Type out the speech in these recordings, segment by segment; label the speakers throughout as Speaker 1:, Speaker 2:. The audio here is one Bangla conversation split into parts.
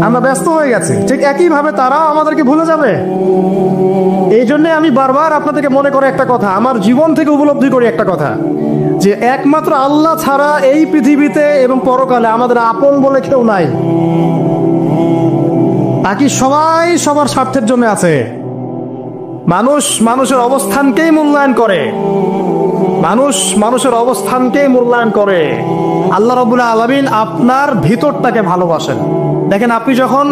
Speaker 1: আমরা ব্যস্ত হয়ে গেছি, ঠিক একইভাবে তারাও আমাদেরকে ভুলে যাবে। এই জন্য আমি বারবার আপনাদেরকে মনে করে একটা কথা, আমার জীবন থেকে উপলব্ধি করি একটা কথা, যে একমাত্র আল্লাহ ছাড়া এই পৃথিবীতে এবং পরকালে আমাদের আপন বলে কেউ নাই। বাকি সবাই সবার স্বার্থের জন্য আছে। মানুষ মানুষের অবস্থানকেই মূল্যায়ন করে, মানুষ মানুষের অবস্থানকেই মূল্যায়ন করে। আল্লাহ রাব্বুল আলামিন আপনার ভিতরটাকে ভালোবাসেন। দেখেন, আপনি যখন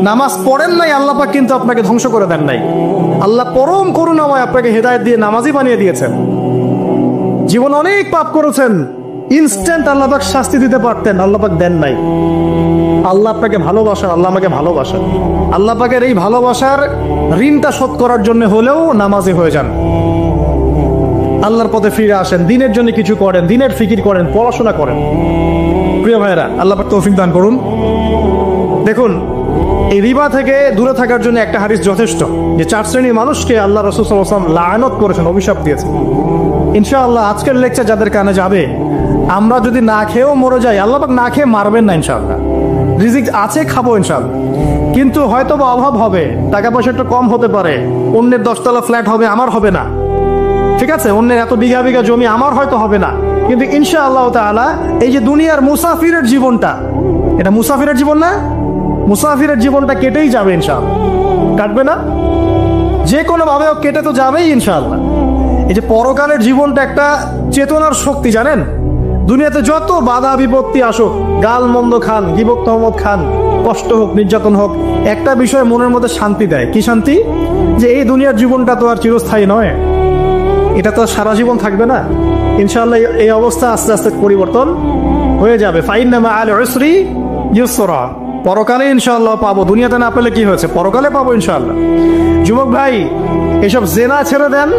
Speaker 1: নামাজ পড়েন নাই, আল্লাহ পাক কিন্তু আপনাকে ধ্বংস করে দেন নাই। আল্লাহ পরম করুণাময় আপনাকে হেদায়েত দিয়ে নামাজি বানিয়ে দিয়েছেন। জীবন অনেক পাপ করেছেন, ইনস্ট্যান্ট আল্লাহ পাক শাস্তি দিতে পারতেন, আল্লাহ পাক দেন নাই। আল্লাহ আপনাকে ভালোবাসেন, আল্লাহ আমাকে ভালোবাসেন। আল্লাহ পাকের এই ভালোবাসার ঋণটা শোধ করার জন্য হলেও নামাজি হয়ে যান, আল্লাহর পথে ফিরে আসেন, দিনের জন্য কিছু করেন, দিনের ফিকির করেন, পড়াশোনা করেন। প্রিয় ভাইয়েরা, আল্লাহ পাক তৌফিক দান করুন। দেখুন, এই রিবা থেকে দূরে থাকার জন্য একটা হাদিস যথেষ্ট, যে 4 শ্রেণীর মানুষকে আল্লাহ রাসূল সাল্লাল্লাহু আলাইহি ওয়াসাল্লাম লাআনত করেছেন, অভিশাপ দিয়েছেন। ইনশাআল্লাহ আজকের লেকচার যাদের কানে যাবে, আমরা যদি না খেয়েও মরে যাই, আল্লাহ পাক না খেয়ে মারবেন না ইনশাআল্লাহ। রিজিক আছে, খাবো ইনশাআল্লাহ। কিন্তু হয়তো বা অভাব হবে, টাকা পয়সা একটু কম হতে পারে, অন্যের 10 তলা ফ্ল্যাট হবে, আমার হবে না, ঠিক আছে, অন্যের এত বিঘা বিঘা জমি আমার হয়তো হবে না। কিন্তু ইনশাআল্লাহ তাআলা এই যে দুনিয়ার মুসাফিরের জীবনটা, এটা মুসাফিরের জীবন না? মুসাফিরের জীবনটা কেটেই যাবে ইনশাআল্লাহ। কাটবে না? যে কোনো ভাবে কেটে তো যাবেই ইনশাআল্লাহ। এই যে পরকালের জীবনটা একটা চেতনার শক্তি, জানেন? দুনিয়াতে যত বাধা বিপত্তি আসুক, গাল মন্দ খান, গীবত তহমত খান, কষ্ট হোক, নির্যাতন হোক, একটা বিষয় মনের মধ্যে শান্তি দেয়। কি শান্তি? যে এই দুনিয়ার জীবনটা তো আর চিরস্থায়ী নয়, এটা তো সারা জীবন থাকবে না। ইনশাআল্লাহ এই অবস্থা আস্তে আস্তে পরিবর্তন হয়ে যাবে। ফাইন্না মাআল উসরি ইউসরা, পরকালে ইনশাআল্লাহ পাবো। দুনিয়াতে না পেলে কি হয়েছে, পরকালে পাবো ইনশাআল্লাহ। যুবক ভাই, এসব জেনা ছেড়ে দেন,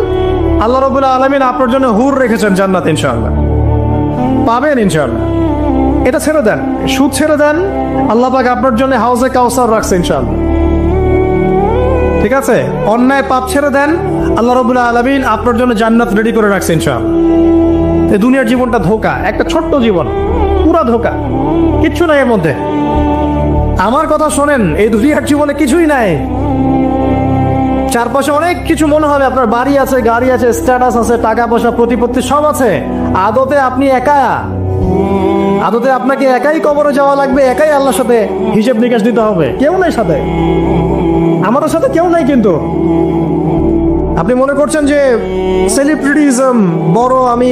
Speaker 1: আল্লাহ রাব্বুল আলামিন আপনার জন্য হুর রেখেছেন জান্নাত, ইনশাআল্লাহ পাবেন ইনশাআল্লাহ। এটা ছেড়ে দেন, সুদ ছেড়ে দেন, আল্লাহ পাক আপনার জন্য হাউজে কাউসার রাখছে ইনশাআল্লাহ, ঠিক আছে? অন্যায় পাপ ছেড়ে দেন, আল্লাহ রাব্বুল আলামিন আপনার জন্য জান্নাত রেডি করে রাখছে ইনশাআল্লাহ। এই দুনিয়ার জীবনটা ধোঁকা, একটা ছোট্ট জীবন, পুরা ধোঁকা, কিচ্ছু নাই এর মধ্যে। আমার কথা শোনেন, এই দুনিয়ার জীবনে কিছুই নাই। চারপাশে অনেক কিছু মনে হবে, আপনার বাড়ি আছে, গাড়ি আছে, স্ট্যাটাস আছে, টাকা পয়সা, প্রতিপত্তি সব আছে। আদতে আপনি একা, আদতে আপনাকে একাই কবরে যাওয়া লাগবে, একাই আল্লাহর সাথে হিসেব নিকাশ দিতে হবে। কেউ নাই সাথে, আমাদের সাথে কেউ নাই। কিন্তু আপনি মনে করছেন যে সেলিব্রিটিজম বড়, আমি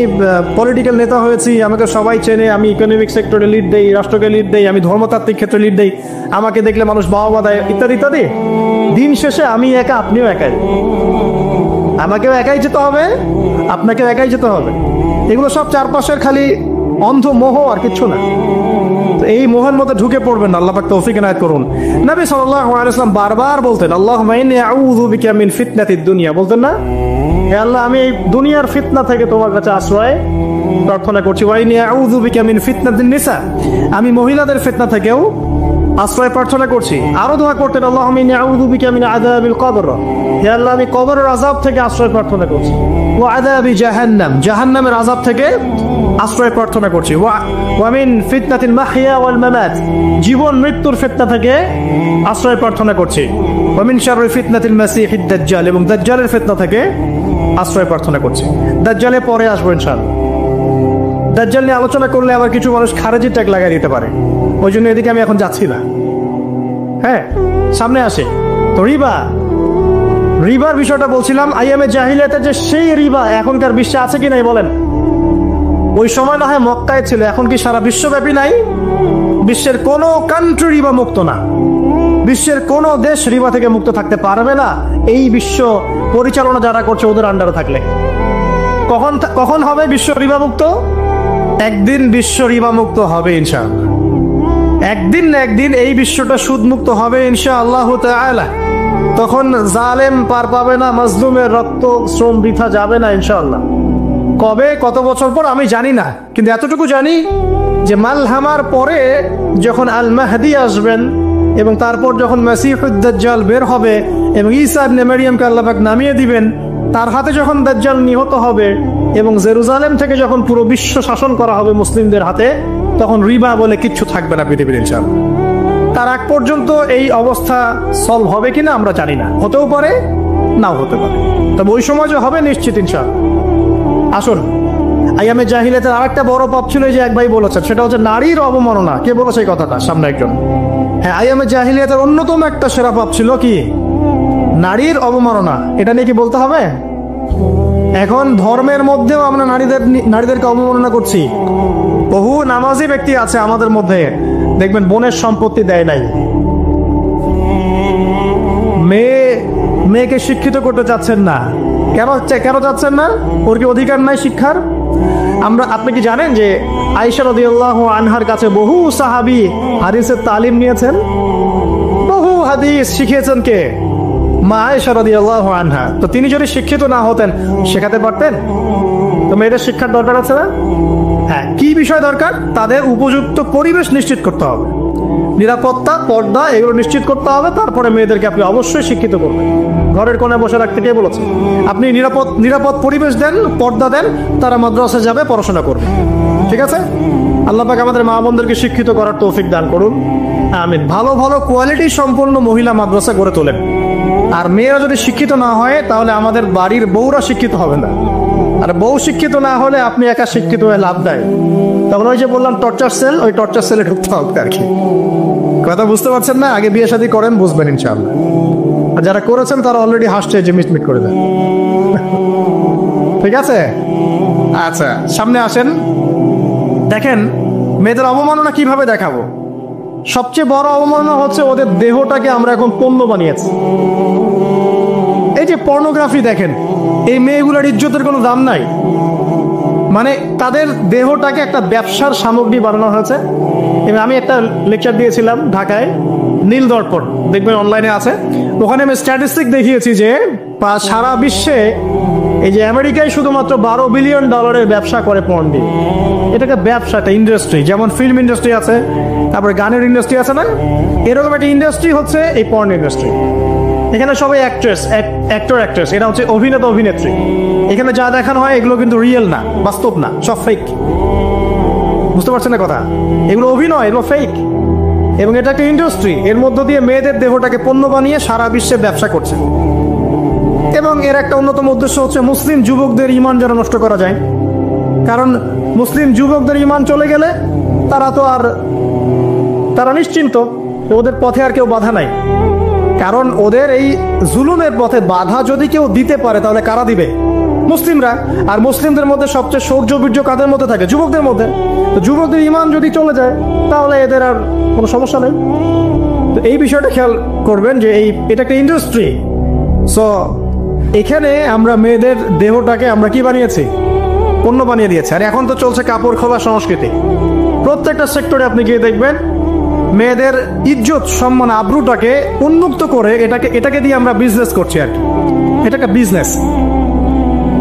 Speaker 1: পলিটিক্যাল নেতা হয়েছি, আমাকে সবাই চেনে, আমি ইকোনমিক সেক্টরে লিড দেই, রাষ্ট্রকে লিড দেই, আমি ধর্মতাত্ত্বিক ক্ষেত্রে লিড দেই, আমাকে দেখলে মানুষ বাহবা দেয়, ইত্যাদি ইত্যাদি। দিন শেষে আমি একা, আপনিও একাই, আমাকেও একাই যেতে হবে, আপনাকেও একাই যেতে হবে। এগুলো সব চারপাশের খালি অন্ধ মোহ, আর কিচ্ছু না। এই মোহের মধ্যে ঢুকে পড়বেন না, আল্লাহ পাক তৌফিক এনায়েত করুন। নবী সাল্লাল্লাহু আলাইহি ওয়াসাল্লাম বারবার বলতেন, আল্লাহুম্মা ইন্নী আউযু বিকা মিন ফিতনাতিদ দুনিয়া, বলতেন না? হে আল্লাহ, আমি এই দুনিয়ার ফিতনা থেকে তোমার কাছে আশ্রয় প্রার্থনা করছি। ওয়া ইন্নী আউযু বিকা মিন ফিতনাতিন নিসা, আমি মহিলাদের ফিতনা থেকেও আশ্রয় প্রার্থনা করছি। আরো দোয়া করতেন, আল্লাহুম্মা ইন্নী আউযু বিকা মিন আযাবিল কবর, হে আল্লাহ, আমি কবরের আযাব থেকে আশ্রয় প্রার্থনা করছি। ওয়া আযাবি জাহান্নাম, জাহান্নামের আযাব থেকে আশ্রয় প্রার্থনা করছি। ওয়া মিন ফিতনাতিল মাহইয়া ওয়াল মামাত, জীবন মৃত্যুর ফিতনা থেকে আশ্রয় প্রার্থনা করছি। ওয়া মিন শাররি ফিতনাতিল মাসিহিদ দাজ্জাল, এবং দাজ্জালের ফিতনা থেকে আশ্রয় প্রার্থনা করছি। দাজ্জালে পরে আসবো ইনশাআল্লাহ। দাজ্জাল নিয়ে আলোচনা করলে আবার কিছু মানুষ খারেজি ট্যাগ লাগাই দিতে পারে, ওই জন্য এদিকে আমি এখন যাচ্ছি না। হ্যাঁ, সামনে আসে তো রিবা, রিবার বিষয়টা বলছিলাম। আইয়ামে জাহিলিয়াতে যে সেই রিবা এখনকার বিশ্বে আছে কি নাই বলেন? ওই সময় না হয় মক্কায় ছিল, এখন কি সারা বিশ্বব্যাপী নাই? বিশ্বের কোন কান্ট্রি রিবা মুক্ত না, বিশ্বের কোন দেশ রিবা থেকে মুক্ত থাকতে পারবে না, এই বিশ্ব পরিচালনা যারা করছে ওদের আন্ডারে থাকলে। কখন হবে বিশ্ব রিবা মুক্ত? একদিন বিশ্ব রিবা মুক্ত হবে ইনশাআল্লাহ, একদিন না একদিন এই বিশ্বটা সুদ মুক্ত হবে ইনশাআল্লাহ তাআলা। তখন জালেম পার পাবে না, মাজলুমের রক্ত শ্রম বৃথা যাবে না ইনশাআল্লাহ। কবে, কত বছর পর আমি জানি না, কিন্তু এতটুকু জানি যে মালহামার পরে যখন আল মাহদি আসবেন, এবং তারপর যখন মাসিহুদ দাজ্জাল বের হবে এবং ঈসা ইবনে মারইয়ামকে আল্লাহ পাক নামিয়ে দিবেন, তার হাতে যখন দাজ্জাল নিহত হবে এবং জেরুজালেম থেকে যখন পুরো বিশ্ব শাসন করা হবে মুসলিমদের হাতে, তখন রিবা বলে কিচ্ছু থাকবে না পৃথিবীর ইনশাআল্লাহ। তার আগ পর্যন্ত এই অবস্থা সলভ হবে কিনা আমরা জানি না, হতেও পারে নাও হতে পারে, তবে ওই সময় যে হবে নিশ্চিত ইনশাআল্লাহ। আসুন, আইয়ামে জাহিলিয়াতের আরেকটা বড় পাপ ছিল যে এক ভাই বলেছেন, সেটা হচ্ছে নারীর অবমাননা। কে বলেছে এই কথাটা? সামনে একজন। হ্যাঁ, আইয়ামে জাহিলিয়াতের অন্যতম একটা সেরা পাপ ছিল কি? নারীর অবমাননা। এটা নিয়ে কি বলতে হবে? এখন ধর্মের মধ্যেও আমরা নারীদেরকে অবমাননা করছি। বহু নামাজি ব্যক্তি আছে আমাদের মধ্যে, দেখবেন বোনের সম্পত্তি দেয় নাই, মেয়েকে শিক্ষিত করতে চাচ্ছেন না। কেন চাচ্ছেন না? ওর কি অধিকার নাই শিক্ষার? আপনি কি জানেন যে আয়েশা রাদিয়াল্লাহু আনহার কাছে বহু সাহাবী হাদিসের তালিম নিয়েছেন, বহু হাদিস শিখিয়েছেন কে? মা আয়েশা রাদিয়াল্লাহু আনহা। তো তিনি যদি শিক্ষিত না হতেন শেখাতে পারতেন? তো মেয়েদের শিক্ষার দরকার আছে না? হ্যাঁ, কি বিষয় দরকার? তাদের উপযুক্ত পরিবেশ নিশ্চিত করতে হবে, নিরাপত্তা, পর্দা এগুলো নিশ্চিত করতে হবে। তারপরে মেয়েদেরকে আপনি অবশ্যই শিক্ষিত করবেন। ঘরের কোণায় বসে রাখতে কে বলেছে? আপনি নিরাপদ পরিবেশ দেন, পর্দা দেন, তারা মাদ্রাসায় যাবে, পড়াশোনা করবে। ঠিক আছে? আল্লাহ পাক আমাদের মা বোনদেরকে শিক্ষিত করার তৌফিক দান করুন, আমিন। ভালো ভালো কোয়ালিটি সম্পন্ন মহিলা মাদ্রাসা গড়ে তোলেন। আর মেয়েরা যদি শিক্ষিত না হয় তাহলে আমাদের বাড়ির বউরা শিক্ষিত হবে না, আর বউ শিক্ষিত না হলে আপনি একা শিক্ষিত হয়ে লাভ নাই। তখন ওই যে বললাম টর্চার সেল, ওই টর্চার সেলে ঢুকতে হবে আর কি। কথা বুঝতে পারছেন না? আগে বিয়ে শাদী করেন, বুঝবেন ইনশাআল্লাহ। আর যারা করেছেন তারা অলরেডি হাসছে যে মিটমিট করে দেন। ঠিক আছে? আচ্ছা, সামনে আসেন। দেখেন মেয়েদের অবমাননা কিভাবে দেখাবো। সবচেয়ে বড় অবমাননা হচ্ছে ওদের দেহটাকে আমরা এখন পণ্য বানিয়েছি। এই যে পর্নোগ্রাফি দেখেন, এই মেয়েগুলোর ইজ্জতের কোনো দাম নাই। মানে তাদের দেহটাকে একটা ব্যবসার সামগ্রী বানানো হয়েছে। এবং আমি একটা লেকচার দিয়েছিলাম ঢাকায়, নীল দর্পণ, দেখবেন অনলাইনে আছে। ওখানে আমি স্ট্যাটিস্টিক দেখিয়েছি যে সারা বিশ্বে এই যে আমেরিকায় শুধুমাত্র $12 বিলিয়ন ব্যবসা করে পর্ন দিয়ে। এটাকে ব্যবসা, একটা ইন্ডাস্ট্রি। যেমন ফিল্ম ইন্ডাস্ট্রি আছে, তারপরে গানের ইন্ডাস্ট্রি আছে না, এরকম একটা ইন্ডাস্ট্রি হচ্ছে এই পর্ন ইন্ডাস্ট্রি। এখানে সবাই অ্যাক্ট্রেস, এরা হচ্ছে অভিনেতা অভিনেত্রী। এখানে যা দেখানো হয় এগুলো কিন্তু রিয়েল না, বাস্তব না, সব ফেক। বুঝতে পারছেন না কথা? এগুলো অভিনয়, এগুলো ফেক। এবং এটা একটা ইন্ডাস্ট্রি, এর মধ্য দিয়ে মেয়েদের দেহটাকে পণ্য বানিয়ে সারা বিশ্বে ব্যবসা করছে। এবং এর একটা অন্যতম উদ্দেশ্য হচ্ছে মুসলিম যুবকদের ঈমান যেন নষ্ট করা যায়। কারণ মুসলিম যুবকদের ঈমান চলে গেলে তারা নিশ্চিন্ত, ওদের পথে আর কেউ বাধা নাই। কারণ ওদের এই জুলুমের পথে বাধা যদি কেউ দিতে পারে তাহলে কারা দিবে? মুসলিমরা। আর মুসলিমদের মধ্যে সবচেয়ে শৌর্য বীর্য কাদের মধ্যে থাকে? যুবকদের মধ্যে। তো যুবকদের ঈমান যদি চলে যায় তাহলে এদের আর কোনো সমস্যা নেই। তো এই বিষয়টা খেয়াল করবেন যে এটা একটা ইন্ডাস্ট্রি। সো এখানে আমরা মেয়েদের দেহটাকে আমরা কি বানিয়েছি? পণ্য বানিয়ে দিয়েছে। আর এখন তো চলছে কাপড় খোলা সংস্কৃতি। প্রত্যেকটা সেক্টরে আপনি গিয়ে দেখবেন মেয়েদের ইজ্জত, সম্মান, আব্রুটাকে উন্মুক্ত করে এটাকে দিয়ে আমরা বিজনেস করছি আর কি। এটা একটা বিজনেস।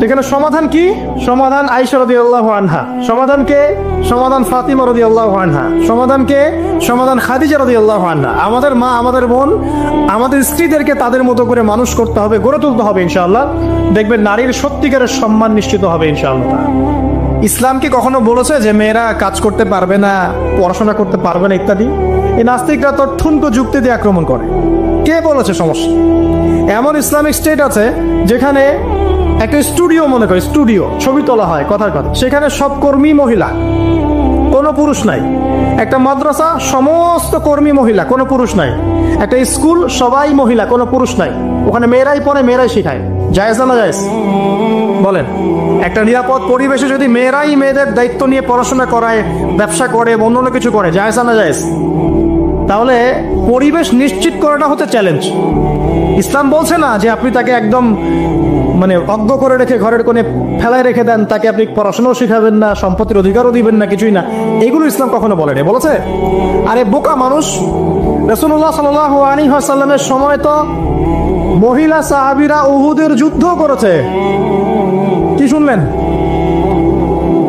Speaker 1: এখানে সমাধান কি? সমাধান আয়েশা রাদিয়াল্লাহু আনহা। সমাধান কে? সমাধান ফাতিমা রাদিয়াল্লাহু আনহা। সমাধান কে? সমাধান খাদিজা রাদিয়াল্লাহু আনহা। আমাদের মা, আমাদের বোন, আমাদের স্ত্রীদেরকে তাদের মতো করে মানুষ করতে হবে, গড়ে তুলতে হবে ইনশাআল্লাহ। দেখবেন নারীর সত্যিকারের সম্মান নিশ্চিত হবে ইনশাআল্লাহ। ইসলাম কি কখনো বলেছে যে মেয়েরা কাজ করতে পারবে না, পড়াশোনা করতে পারবে না ইত্যাদি? এই নাস্তিকরা তো ঠুনকো যুক্তি দিয়ে আক্রমণ করে। কে বলেছে? সমস্যা এমন ইসলামিক স্টেট আছে যেখানে একটা স্টুডিও, মনে করে স্টুডিও, ছবি তোলা হয়, কথার কথা, সেখানে সব কর্মী মহিলা, কোনো পুরুষ নাই। একটা মাদ্রাসা, সমস্ত কর্মী মহিলা, কোনো পুরুষ নাই। একটা স্কুল, সবাই মহিলা, কোনো পুরুষ নাই। ওখানে মেয়েরাই পড়ে, মেয়েরাই শেখায়। জায়েজ না জায়েজ বলেন? একটা নিরাপদ পরিবেশে যদি মেয়েরাই মেয়েদের দায়িত্ব নিয়ে পড়াশোনা করায়, ব্যবসা করে, অন্য কিছু করে, জায়েজ না জায়েজ? তাহলে পরিবেশ নিশ্চিত করাটা হচ্ছে চ্যালেঞ্জ। ইসলাম বলছে না যে আপনি তাকে একদম অজ্ঞ করে রেখে ঘরের কোণে ফেলায় রেখে দেন, তাকে আপনি পড়াশোনাও শিখাবেন না, সম্পত্তির অধিকারও দিবেন না, কিছুই না। এগুলো ইসলাম কখনো বলেনি। বলেছে? আরে বোকা মানুষ! রাসূলুল্লাহ সাল্লাল্লাহু আলাইহি ওয়াসাল্লামের সময় তো মহিলা সাহাবীরা উহুদের যুদ্ধ করেছে। কি শুনলেন?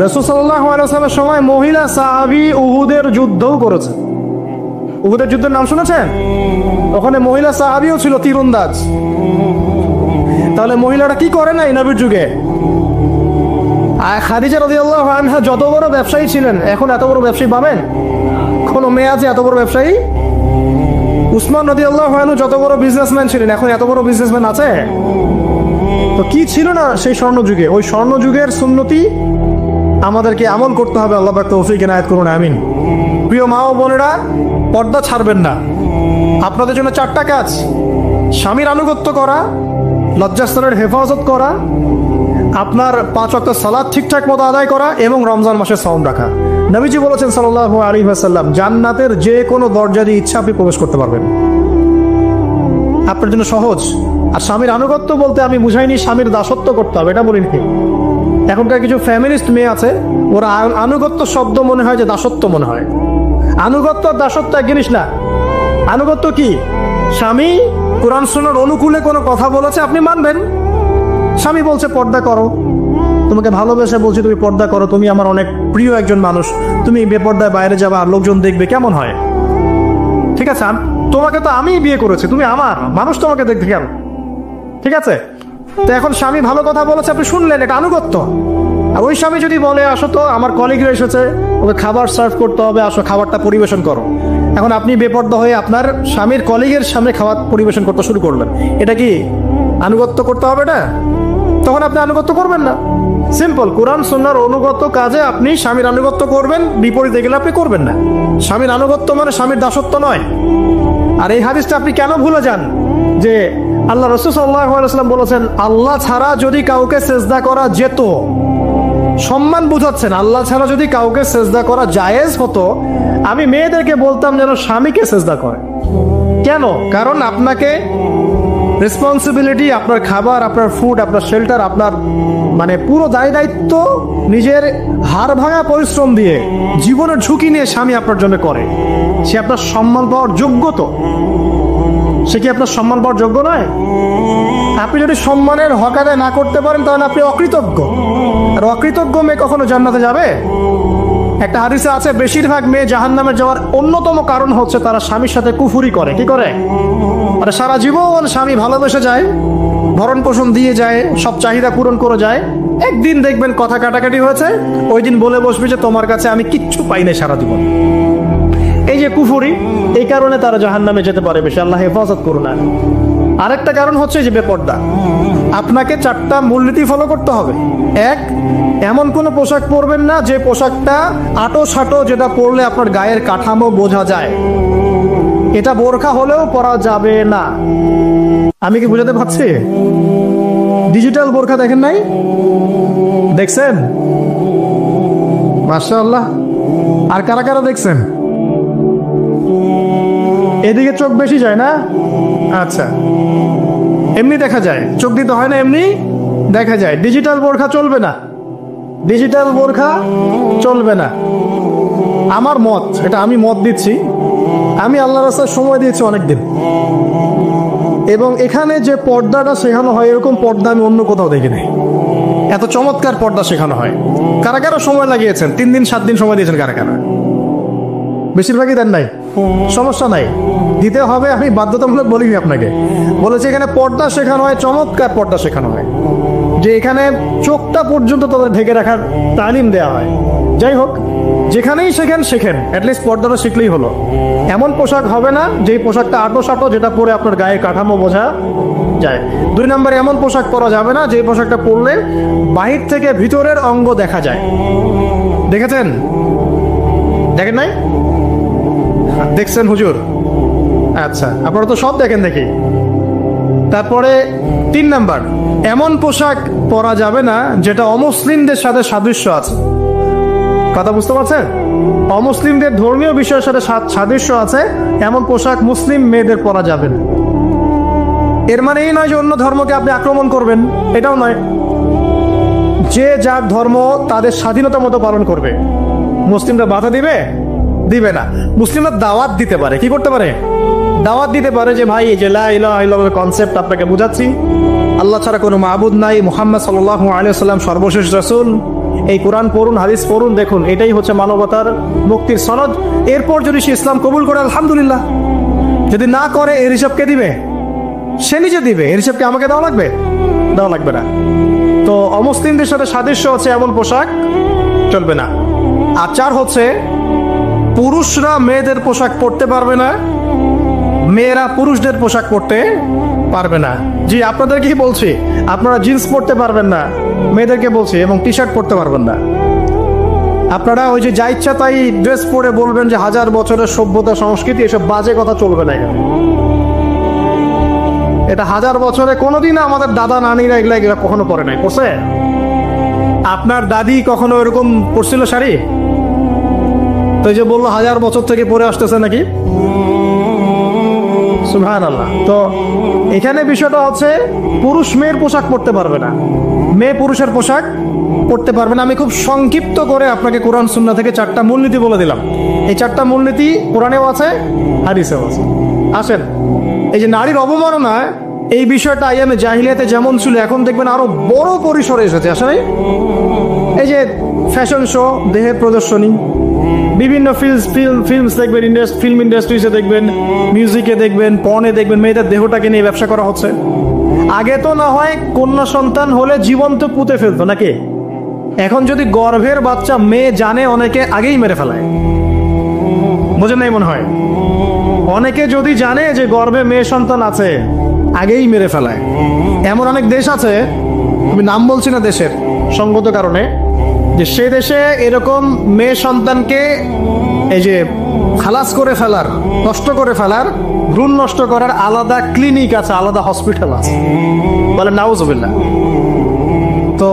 Speaker 1: রাসূল সাল্লাল্লাহু আলাইহি ওয়াসাল্লামের সময় মহিলা সাহাবী উহুদের যুদ্ধও করেছে। উহুদের যুদ্ধের নাম শুনেছেন? ওখানে মহিলা সাহাবীও ছিল, তীরন্দাজ। তাহলে মহিলারা কি করে নাই নবীর যুগে? আর খাদিজা রাদিয়াল্লাহু আনহা যত বড় ব্যবসায়ী ছিলেন, এখন এত বড় ব্যবসায়ী পাবেন? কোন মেয়ে আছে এত বড় ব্যবসায়ী? উসমান রাদিয়াল্লাহু আনহু যত বড় বিজনেসম্যান ছিলেন, এখন এত বড় বিজনেসম্যান আছে? তো কি ছিল না সেই স্বর্ণ যুগে? ওই স্বর্ণ যুগের সুন্নতি আমাদেরকে আমল করতে হবে। আল্লাহ পাক তৌফিক এনায়েত করুন, আমিন। প্রিয় মা ও বোনেরা, পর্দা ছাড়বেন না। আপনাদের জন্য 4টা কাজ: স্বামীর আনুগত্য করা, লজ্জাস্থানের হেফাজত করা, আপনার 5 ওয়াক্ত সালাত ঠিকঠাক মতো আদায় করা এবং রমজান মাসে সাওম রাখা। নবীজি বলেছেন সাল্লাল্লাহু আলাইহি ওয়াসাল্লাম, জান্নাতের যে কোনো দরজা দিয়ে ইচ্ছা আপনি প্রবেশ করতে পারবেন। আপনার জন্য সহজ। আর স্বামীর আনুগত্য বলতে আমি বুঝাইনি স্বামীর দাসত্ব করতে হবে, এটা বলিনি। এখনকার কিছু ফ্যামিলিস্ট মেয়ে আছে, ওরা আনুগত্য শব্দ মনে হয় যে দাসত্ব মনে হয়। আনুগত্য আর দাসত্ব এক জিনিস না। আনুগত্য কি? স্বামী কোরআন সুন্নাহর অনুকূলে কোনো কথা বলেছে, আপনি মানবেন। স্বামী বলছে পর্দা করো, তোমাকে ভালোবেসে বলছি তুমি পর্দা করো, তুমি আমার অনেক প্রিয় একজন মানুষ, তুমি বেপর্দায় বাইরে যাবা আর লোকজন দেখবে, কেমন হয়? ঠিক আছে, তোমাকে তো আমি বিয়ে করেছি, তুমি আমার মানুষ, তোমাকে দেখবে কেন? ঠিক আছে, তো এখন স্বামী ভালো কথা বলেছে, আপনি শুনলেন, এটা আনুগত্য। আর ওই স্বামী যদি বলে আসো তো আমার কলিগরা এসেছে, ওকে খাবার সার্ভ করতে হবে, আসো খাবারটা পরিবেশন করো, এখন আপনি বেপর্দা হয়ে আপনার স্বামীর কলিগের সামনে খাবার পরিবেশন করতে শুরু করলেন, এটা কি আনুগত্য করতে হবে না? তখন আপনি আনুগত্য করবেন না। সিম্পল, কোরআন সুন্নাহর অনুগত কাজে আপনি স্বামীর আনুগত্য করবেন, বিপরীতে গেলে আপনি করবেন না। স্বামীর আনুগত্য মানে স্বামীর দাসত্ব নয়। আর এই হাদিসটা আপনি কেন ভুলে যান যে আল্লাহ রাসূল সাল্লাল্লাহু আলাইহি ওয়াসাল্লাম বলেছেন, আল্লাহ ছাড়া যদি কাউকে সেজদা করা যেত, সম্মান বুঝাচ্ছেন, আল্লাহ ছাড়া যদি কাউকে সেজদা করা জায়েজ হতো, আমি মেয়েদেরকে বলতাম যেন স্বামীকে সেজদা করে। কেন? কারণ আপনাকে রেসপন্সিবিলিটি, আপনার খাবার, আপনার ফুড, আপনার শেল্টার, আপনার মানে পুরো দায় দায়িত্ব নিজের হাড় ভাঙা পরিশ্রম দিয়ে, জীবনের ঝুঁকি নিয়ে স্বামী আপনার জন্য করে। সে আপনার সম্মান পাওয়ার যোগ্য তো? সে কি আপনার সম্মান পাওয়ার যোগ্য নয়? আপনি যদি সম্মানের হক আদায় না করতে পারেন তাহলে আপনি অকৃতজ্ঞ। আর অকৃতজ্ঞ মেয়ে কখনো জান্নাতে যাবে? একটা হাদিসে আছে, বেশিরভাগ মেয়ে জাহান্নামে যাওয়ার অন্যতম কারণ হচ্ছে তারা স্বামীর সাথে কুফুরি করে। কি করে? মানে সারা জীবন স্বামী ভালোবেসে যায়, ভরণ পোষণ দিয়ে যায়, সব চাহিদা পূরণ করে যায়, একদিন দেখবেন কথা কাটাকাটি হয়েছে, ওই দিন বলে বসবে যে তোমার কাছে আমি কিচ্ছু পাই না সারা জীবন। এই যে কুফুরি, এই কারণে তারা জাহান্নামে যেতে পারে বেশি। আল্লাহ হেফাজত করুন। আরেকটা কারণ হচ্ছে যে বেপর্দা। আপনাকে 4টা মূলনীতি ফলো করতে হবে। 1, এমন কোনো পোশাক পরবেন না যে পোশাকটা আটো সাটো, যেটা পরলে আপনার গায়ের কাঠামো বোঝা যায়। এটা বোরখা হলেও পরা যাবে না। আমি কি বুঝাতে পারছি? ডিজিটাল বোরখা দেখেন নাই? দেখছেন? মাশাআল্লাহ। আর কারা কারা দেখছেন? এদিকে চোখ বেশি যায় না? আচ্ছা, এমনি দেখা যায়, চোখ দিতে হয় না, এমনি দেখা যায়। ডিজিটাল বোরখা চলবে না, ডিজিটাল বোরখা চলবে না। আমার মত, এটা আমি মত দিচ্ছি, আমি আল্লাহর রাস্তায় সময় দিয়েছি অনেকদিন, এবং এখানে যে পর্দাটা শেখানো হয় এরকম পর্দা আমি অন্য কোথাও দেখিনি। এত চমৎকার পর্দা শেখানো হয়। কারা কারা সময় লাগিয়েছেন? 3 দিন 7 দিন সময় দিয়েছেন কারা কারা? বেশিরভাগই দেন নাই, সমস্যা নাই, দিতে হবে। আমি বাধ্যতামূলক বলিনি আপনাকে, বলেছি এখানে পর্দা শেখানো হয়, চমৎকার পর্দা শেখানো হয়, যে এখানে চোখটা পর্যন্ত তাদের ঢেকে রাখার তালিম দেওয়া হয়। যাই হোক, যেখানেই শেখেন অ্যাটলিস্ট পর্দাটা শিখলেই হলো। এমন পোশাক হবে না যেই পোশাকটা আটো সাটো, যেটা পরে আপনার গায়ের কাঠামো বোঝা যায়। 2 নম্বরে এমন পোশাক পরা যাবে না যে পোশাকটা পরলে বাহির থেকে ভিতরের অঙ্গ দেখা যায়। দেখেছেন? দেখেন নাই? দেখছেন হুজুর? আচ্ছা, আপনারা তো সব দেখেন দেখি। তারপরে 3 নাম্বার, এমন পোশাক পরা যাবে না যেটা অমুসলিমদের সাথে সাদৃশ্য আছে। কথা বুঝতে পারছেন? অমুসলিমদের ধর্মীয় বিষয়ের সাথে সাদৃশ্য আছে এমন পোশাক মুসলিম মেয়েদের পরা যাবে না। এর মানে এই নয় যে অন্য ধর্মকে আপনি আক্রমণ করবেন, এটাও নয়। যে যার ধর্ম তাদের স্বাধীনতা মতো পালন করবে। মুসলিমরা বাধা দিবে? দিবে না। মুসলিমরা দাওয়াত দিতে পারে। কি করতে পারে? দাওয়াত দিতে পারে যে ভাই, এই যে লা ইলাহা ইল্লাল্লাহর কনসেপ্ট আপনাকে বুঝাচ্ছি, আল্লাহ ছাড়া কোনো মাবুদ নাই, মুহাম্মদ সাল্লাল্লাহু আলাইহি ওয়াসাল্লাম সর্বশেষ রাসূল, এই কোরআন পড়ুন, হাদিস পড়ুন, দেখুন এটাই হচ্ছে মানবতার মুক্তির সনদ। এরপর যদি সে ইসলাম কবুল করে আলহামদুলিল্লাহ, যদি না করে এর হিসাব কে দিবে? সে নিজে দিবে। এর হিসাবকে আমাকে দেওয়া লাগবে? দেওয়া লাগবে না। তো অমুসলিমদের সাথে সাদৃশ্য হচ্ছে এমন পোশাক চলবে না। আর 4 হচ্ছে, পুরুষরা মেয়েদের পোশাক পরতে পারবে না, মেয়েরা পুরুষদের পোশাক পরতে পারবে না। জি, আপনাদেরকেই বলছি, আপনারা জিন্স পরতে পারবেন না, মেয়েদেরকে বলছি, এবং টি শার্ট পরতে পারবেন না। আপনারা ওই যে যা ইচ্ছা তাই ড্রেস পরে বলবেন যে 1000 বছরের সভ্যতা সংস্কৃতি, এসব বাজে কথা চলবে না। এটা 1000 বছরে কোনোদিন আমাদের দাদা নানিরা এগুলা কখনো পরে নাই। পরছে? আপনার দাদি কখনো এরকম পরছিল শাড়ি? তো এই যে বললো 1000 বছর থেকে পরে আসতেছে নাকি? সুবহানাল্লাহ। তো এখানে বিষয়টা হচ্ছে পুরুষ মেয়ের পোশাক পরতে পারবে না, মেয়ে পুরুষের পোশাক পড়তে পারবে না। আমি খুব সংক্ষিপ্ত করে আপনাকে কোরআন সুন্নাহ থেকে 4টা মূলনীতি বলে দিলাম। এই 4টা মূলনীতি কোরআনেও আছে, হাদিসেও আছে। আসেন, এই যে নারীর অবমাননা, এই বিষয়টা আইয়ামে জাহিলিয়াতে যেমন ছিল, এখন দেখবেন আরো বড় পরিসরে এসেছে। আসলে এই যে ফ্যাশন শো, দেহের প্রদর্শনী, বিভিন্ন ফিল্মস দেখবেন, ফিল্ম ইন্ডাস্ট্রিজে দেখবেন, মিউজিকে দেখবেন, পর্নে দেখবেন, মেয়েদের দেহটাকে নিয়ে ব্যবসা করা হচ্ছে। আগে তো না হয় কন্যা সন্তান হলে জীবন্ত পুঁতে ফেলতো নাকি? এখন যদি গর্ভের বাচ্চা মেয়ে জানে, অনেকে আগেই মেরে ফেলায়। বোঝেন নাই মনে হয়? অনেকে যদি জানে যে গর্ভে মেয়ে সন্তান আছে, আগেই মেরে ফেলায়। এমন অনেক দেশ আছে, আমি নাম বলছি না দেশের সঙ্গত কারণে, যে সে দেশে এরকম মেয়ে সন্তানকে এই যে খালাস করে ফেলার, নষ্ট করে ফেলার, ভ্রূণ নষ্ট করার আলাদা ক্লিনিক আছে, আলাদা হসপিটাল আছে। বলে নাউজুবিল্লাহ। তো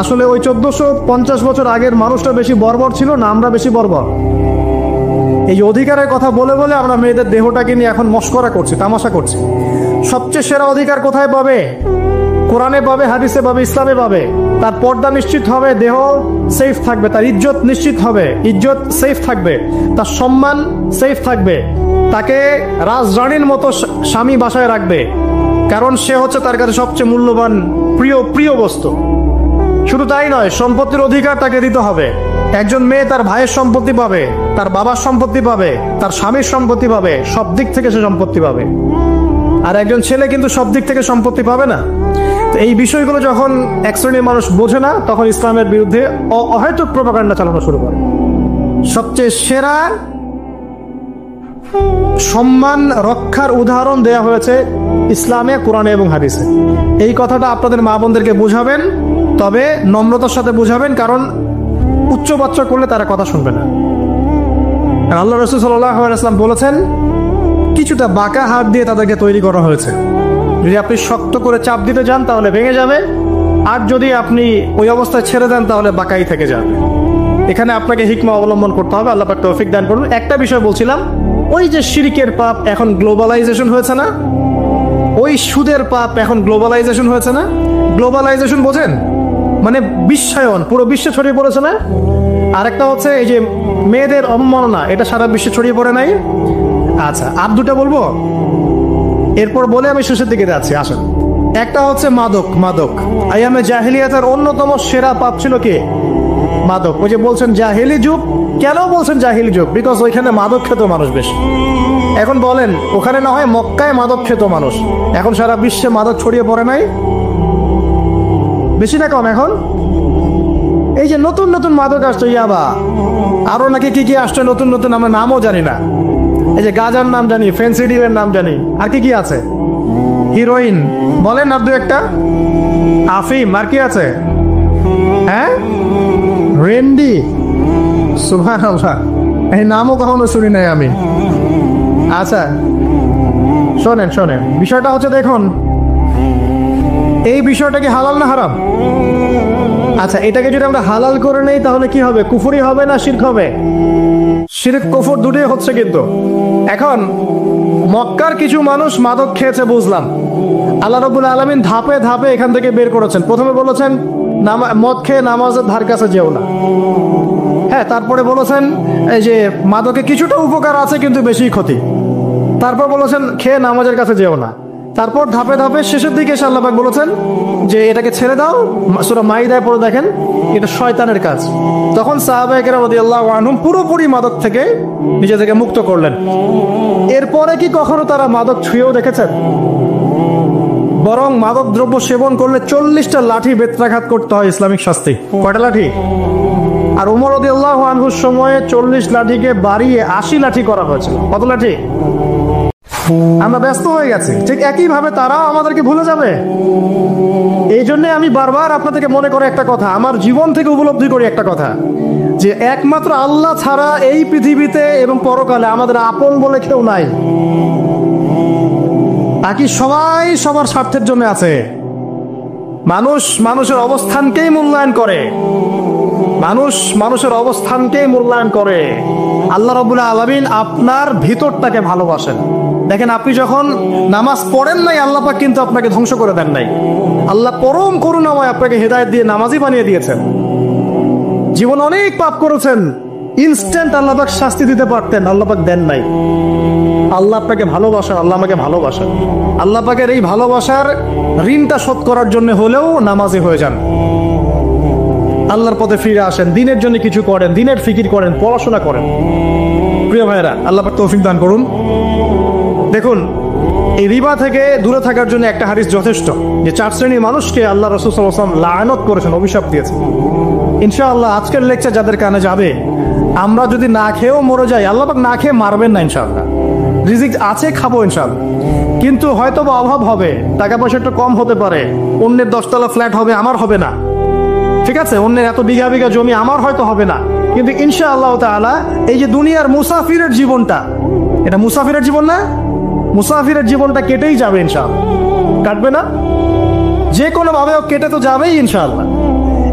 Speaker 1: আসলে ওই 1450 বছর আগের মানুষটা বেশি বর্বর ছিল না আমরা বেশি বর্বর? এই যে অধিকারের কথা বলে বলে আমরা মেয়েদের দেহটাকে নিয়ে এখন মস্করা করছি, তামাশা করছি। সবচেয়ে সেরা অধিকার কোথায় পাবে? কোরআনে পাবে, হাদিসে পাবে, ইসলামে পাবে। তার পর্দা নিশ্চিত হবে, দেহ সেফ থাকবে, তার ইজ্জত নিশ্চিত হবে, ইজ্জত সেফ থাকবে, তার সম্মান সেফ থাকবে, তাকে রাজরানীর মতো স্বামী বাসায় রাখবে, কারণ সে হচ্ছে তার কাছে সবচেয়ে মূল্যবান প্রিয় বস্তু। শুধু তাই নয়, সম্পত্তির অধিকার তাকে দিতে হবে। একজন মেয়ে তার ভাইয়ের সম্পত্তি পাবে, তার বাবার সম্পত্তি পাবে, তার স্বামীর সম্পত্তি পাবে, সব দিক থেকে সে সম্পত্তি পাবে। আর একজন ছেলে কিন্তু সব দিক থেকে সম্পত্তি পাবে না। তো এই বিষয়গুলো যখন এক শ্রেণীর মানুষ বোঝে না, তখন ইসলামের বিরুদ্ধে অহেতুক প্রপাগান্ডা চালানো শুরু করে। সবচেয়ে সেরা সম্মান রক্ষার উদাহরণ দেয়া হয়েছে ইসলামে, কোরআনে এবং হাদিসে। এই কথাটা আপনাদের মা বোনদেরকে বুঝাবেন, তবে নম্রতার সাথে বুঝাবেন, কারণ উচ্চবাচ্য করলে তারা কথা শুনবে না। আল্লাহ রাসূল সাল্লাল্লাহু আলাইহি ওয়াসাল্লাম বলেছেন, কিছুটা বাঁকা হাত দিয়ে তাদেরকে তৈরি করা হয়েছে। যদি আপনি শক্ত করে চাপ দিতে যান তাহলে ভেঙে যাবে, আর যদি আপনি ওই অবস্থায় ছেড়ে দেন তাহলে বাঁকাই থেকে যাবে। এখানে আপনাকে হিকমা অবলম্বন করতে হবে। আল্লাহ পাক তৌফিক দান করুন। একটা বিষয় বলছিলাম, ওই যে শিরকের পাপ এখন গ্লোবালাইজেশন হয়েছে না, ওই সুদের পাপ এখন গ্লোবালাইজেশন হয়েছে না। গ্লোবালাইজেশন বোঝেন? মানে বিশ্বায়ন, পুরো বিশ্বে ছড়িয়ে পড়েছে না। আর একটা হচ্ছে এই যে মেয়েদের অবমাননা, এটা সারা বিশ্বে ছড়িয়ে পড়ে নাই। আচ্ছা, আর দুটা বলবো, এরপর বলে আমি শেষের দিকে যাচ্ছি। আসেন, একটা হচ্ছে মাদক। আইয়ামে জাহিলিয়াতের অন্যতম সেরা পাপ ছিল কি? মাদক। ওই যে বলছেন জাহিলি যুগ, কেন বলছেন জাহিলি যুগ? বিকজ ওইখানে মাদক খেত মানুষ বেশি। এখন বলেন, ওখানে না হয় মক্কায় মাদক খেত মানুষ, এখন সারা বিশ্বে মাদক ছড়িয়ে পড়ে নাই? বেশি না কম? এখন এই যে নতুন নতুন মাদক আসছে, ইয়াবা, আরো নাকি কি কি আসছে নতুন নতুন, আমরা নামও জানি না। এই যে গাঁজার নাম জানি, ফেন্সিডিলের নাম জানি, আর কি কি আছে, হিরোইন বলেন আর দু একটা, আফিম, আর কি আছে? হ্যাঁ, রেন্ডি, সুবহানাল্লাহ, এই নামও কখনো শুনি নাই আমি। আচ্ছা শোনেন, বিষয়টা হচ্ছে, দেখুন এই বিষয়টা কি হালাল না হারাম? আচ্ছা, এটাকে যদি আমরা হালাল করে নেই তাহলে কি হবে? কুফরি হবে না শিরক হবে? শিরক কুফর দুটোই হচ্ছে। কিন্তু এখন মক্কার কিছু মানুষ মাদক খেয়েছে বুঝলাম, আল্লাহ রাব্বুল আলামিন ধাপে ধাপে এখান থেকে বের করেছেন। প্রথমে বলেছেন মদ খেয়ে নামাজের ধার কাছে যেও না। হ্যাঁ, তারপরে বলেছেন এই যে মাদকে কিছুটা উপকার আছে কিন্তু বেশি ক্ষতি। তারপর বলেছেন খেয়ে নামাজের কাছে যেও না। তারপর ধাপে ধাপে শেষের দিকে আল্লাহ পাক বলেছেন যে এটাকে ছেড়ে দাও। সূরা মাইদায় পড়ে দেখেন, এটা শয়তানের কাজ। তখন সাহাবায়ে কেরাম রাদিয়াল্লাহু আনহুম পুরোপুরি মাদক থেকে নিজেদেরকে মুক্ত করলেন। এরপরে কি কখনো তারা মাদক ছুঁয়েও দেখেছেন? বরং মাদক দ্রব্য সেবন করলে 40টা লাঠি বেত্রাঘাত করতে হয় ইসলামিক শাস্তি। কয়টা লাঠি? আর ওমর রাদিয়াল্লাহু আনহুর সময়ে 40 লাঠিকে বাড়িয়ে 80 লাঠি করা হয়েছিল। কত লাঠি? আমরা ব্যস্ত হয়ে গেছি, ঠিক একইভাবে তারাও আমাদেরকে ভুলে যাবে। এই জন্য আমি বারবার আপনাদেরকে মনে করে একটা কথা, আমার জীবন থেকে উপলব্ধি করি একটা কথা, যে একমাত্র আল্লাহ ছাড়া এই পৃথিবীতে এবং পরকালে আমাদের আপন বলে কেউ নাই। বাকি সবাই সবার স্বার্থের জন্য আছে। মানুষ মানুষের অবস্থানকেই মূল্যায়ন করে, মানুষ মানুষের অবস্থানকেই মূল্যায়ন করে। আল্লাহ রাব্বুল আলামিন আপনার ভিতরটাকে ভালোবাসেন। দেখেন, আপনি যখন নামাজ পড়েন নাই, আল্লাহ পাক কিন্তু আপনাকে ধ্বংস করে দেন নাই। আল্লাহ পরম করুণাময় আপনাকে হেদায়েত দিয়ে নামাজি বানিয়ে দিয়েছেন। জীবন অনেক পাপ করেছেন, ইনস্ট্যান্ট আল্লাহ পাক শাস্তি দিতে পারতেন, আল্লাহ পাক দেন নাই। আল্লাহ আপনাকে ভালোবাসেন, আল্লাহ আমাকে ভালোবাসেন। আল্লাহ পাকের এই ভালোবাসার ঋণটা শোধ করার জন্য হলেও নামাজি হয়ে যান, আল্লাহর পথে ফিরে আসেন, দিনের জন্য কিছু করেন, দিনের ফিকির করেন, পড়াশোনা করেন। প্রিয় ভাইরা, আল্লাহ পাক তৌফিক দান করুন। দেখুন, এই রিবা থেকে দূরে থাকার জন্য একটা হাদিস যথেষ্ট, যে 4 শ্রেণীর মানুষকে আল্লাহ রাসূল সাল্লাল্লাহু আলাইহি ওয়াসাল্লাম লাআনত করেছেন, অভিশাপ দিয়েছেন। ইনশাআল্লাহ আজকের লেকচার যাদের কানে যাবে, আমরা যদি না খেয়েও মরে যাই, আল্লাহ পাক না খেয়ে মারবেন না ইনশাআল্লাহ। রিজিক আছে, খাবো ইনশাআল্লাহ। কিন্তু হয়তো বা অভাব হবে, টাকা পয়সা একটু কম হতে পারে, অন্যের 10 তলা ফ্ল্যাট হবে, আমার হবে না, ঠিক আছে, অন্যের এত বিঘা বিঘা জমি আমার হয়তো হবে না। কিন্তু ইনশাআল্লাহ তাআলা এই যে দুনিয়ার মুসাফিরের জীবনটা, এটা মুসাফিরের জীবন না? মুসাফিরের জীবনটা কেটেই যাবে ইনশাআল্লাহ, কাটবে না? যে কোনো ভাবে কেটে তো যাবেই ইনশাআল্লাহ।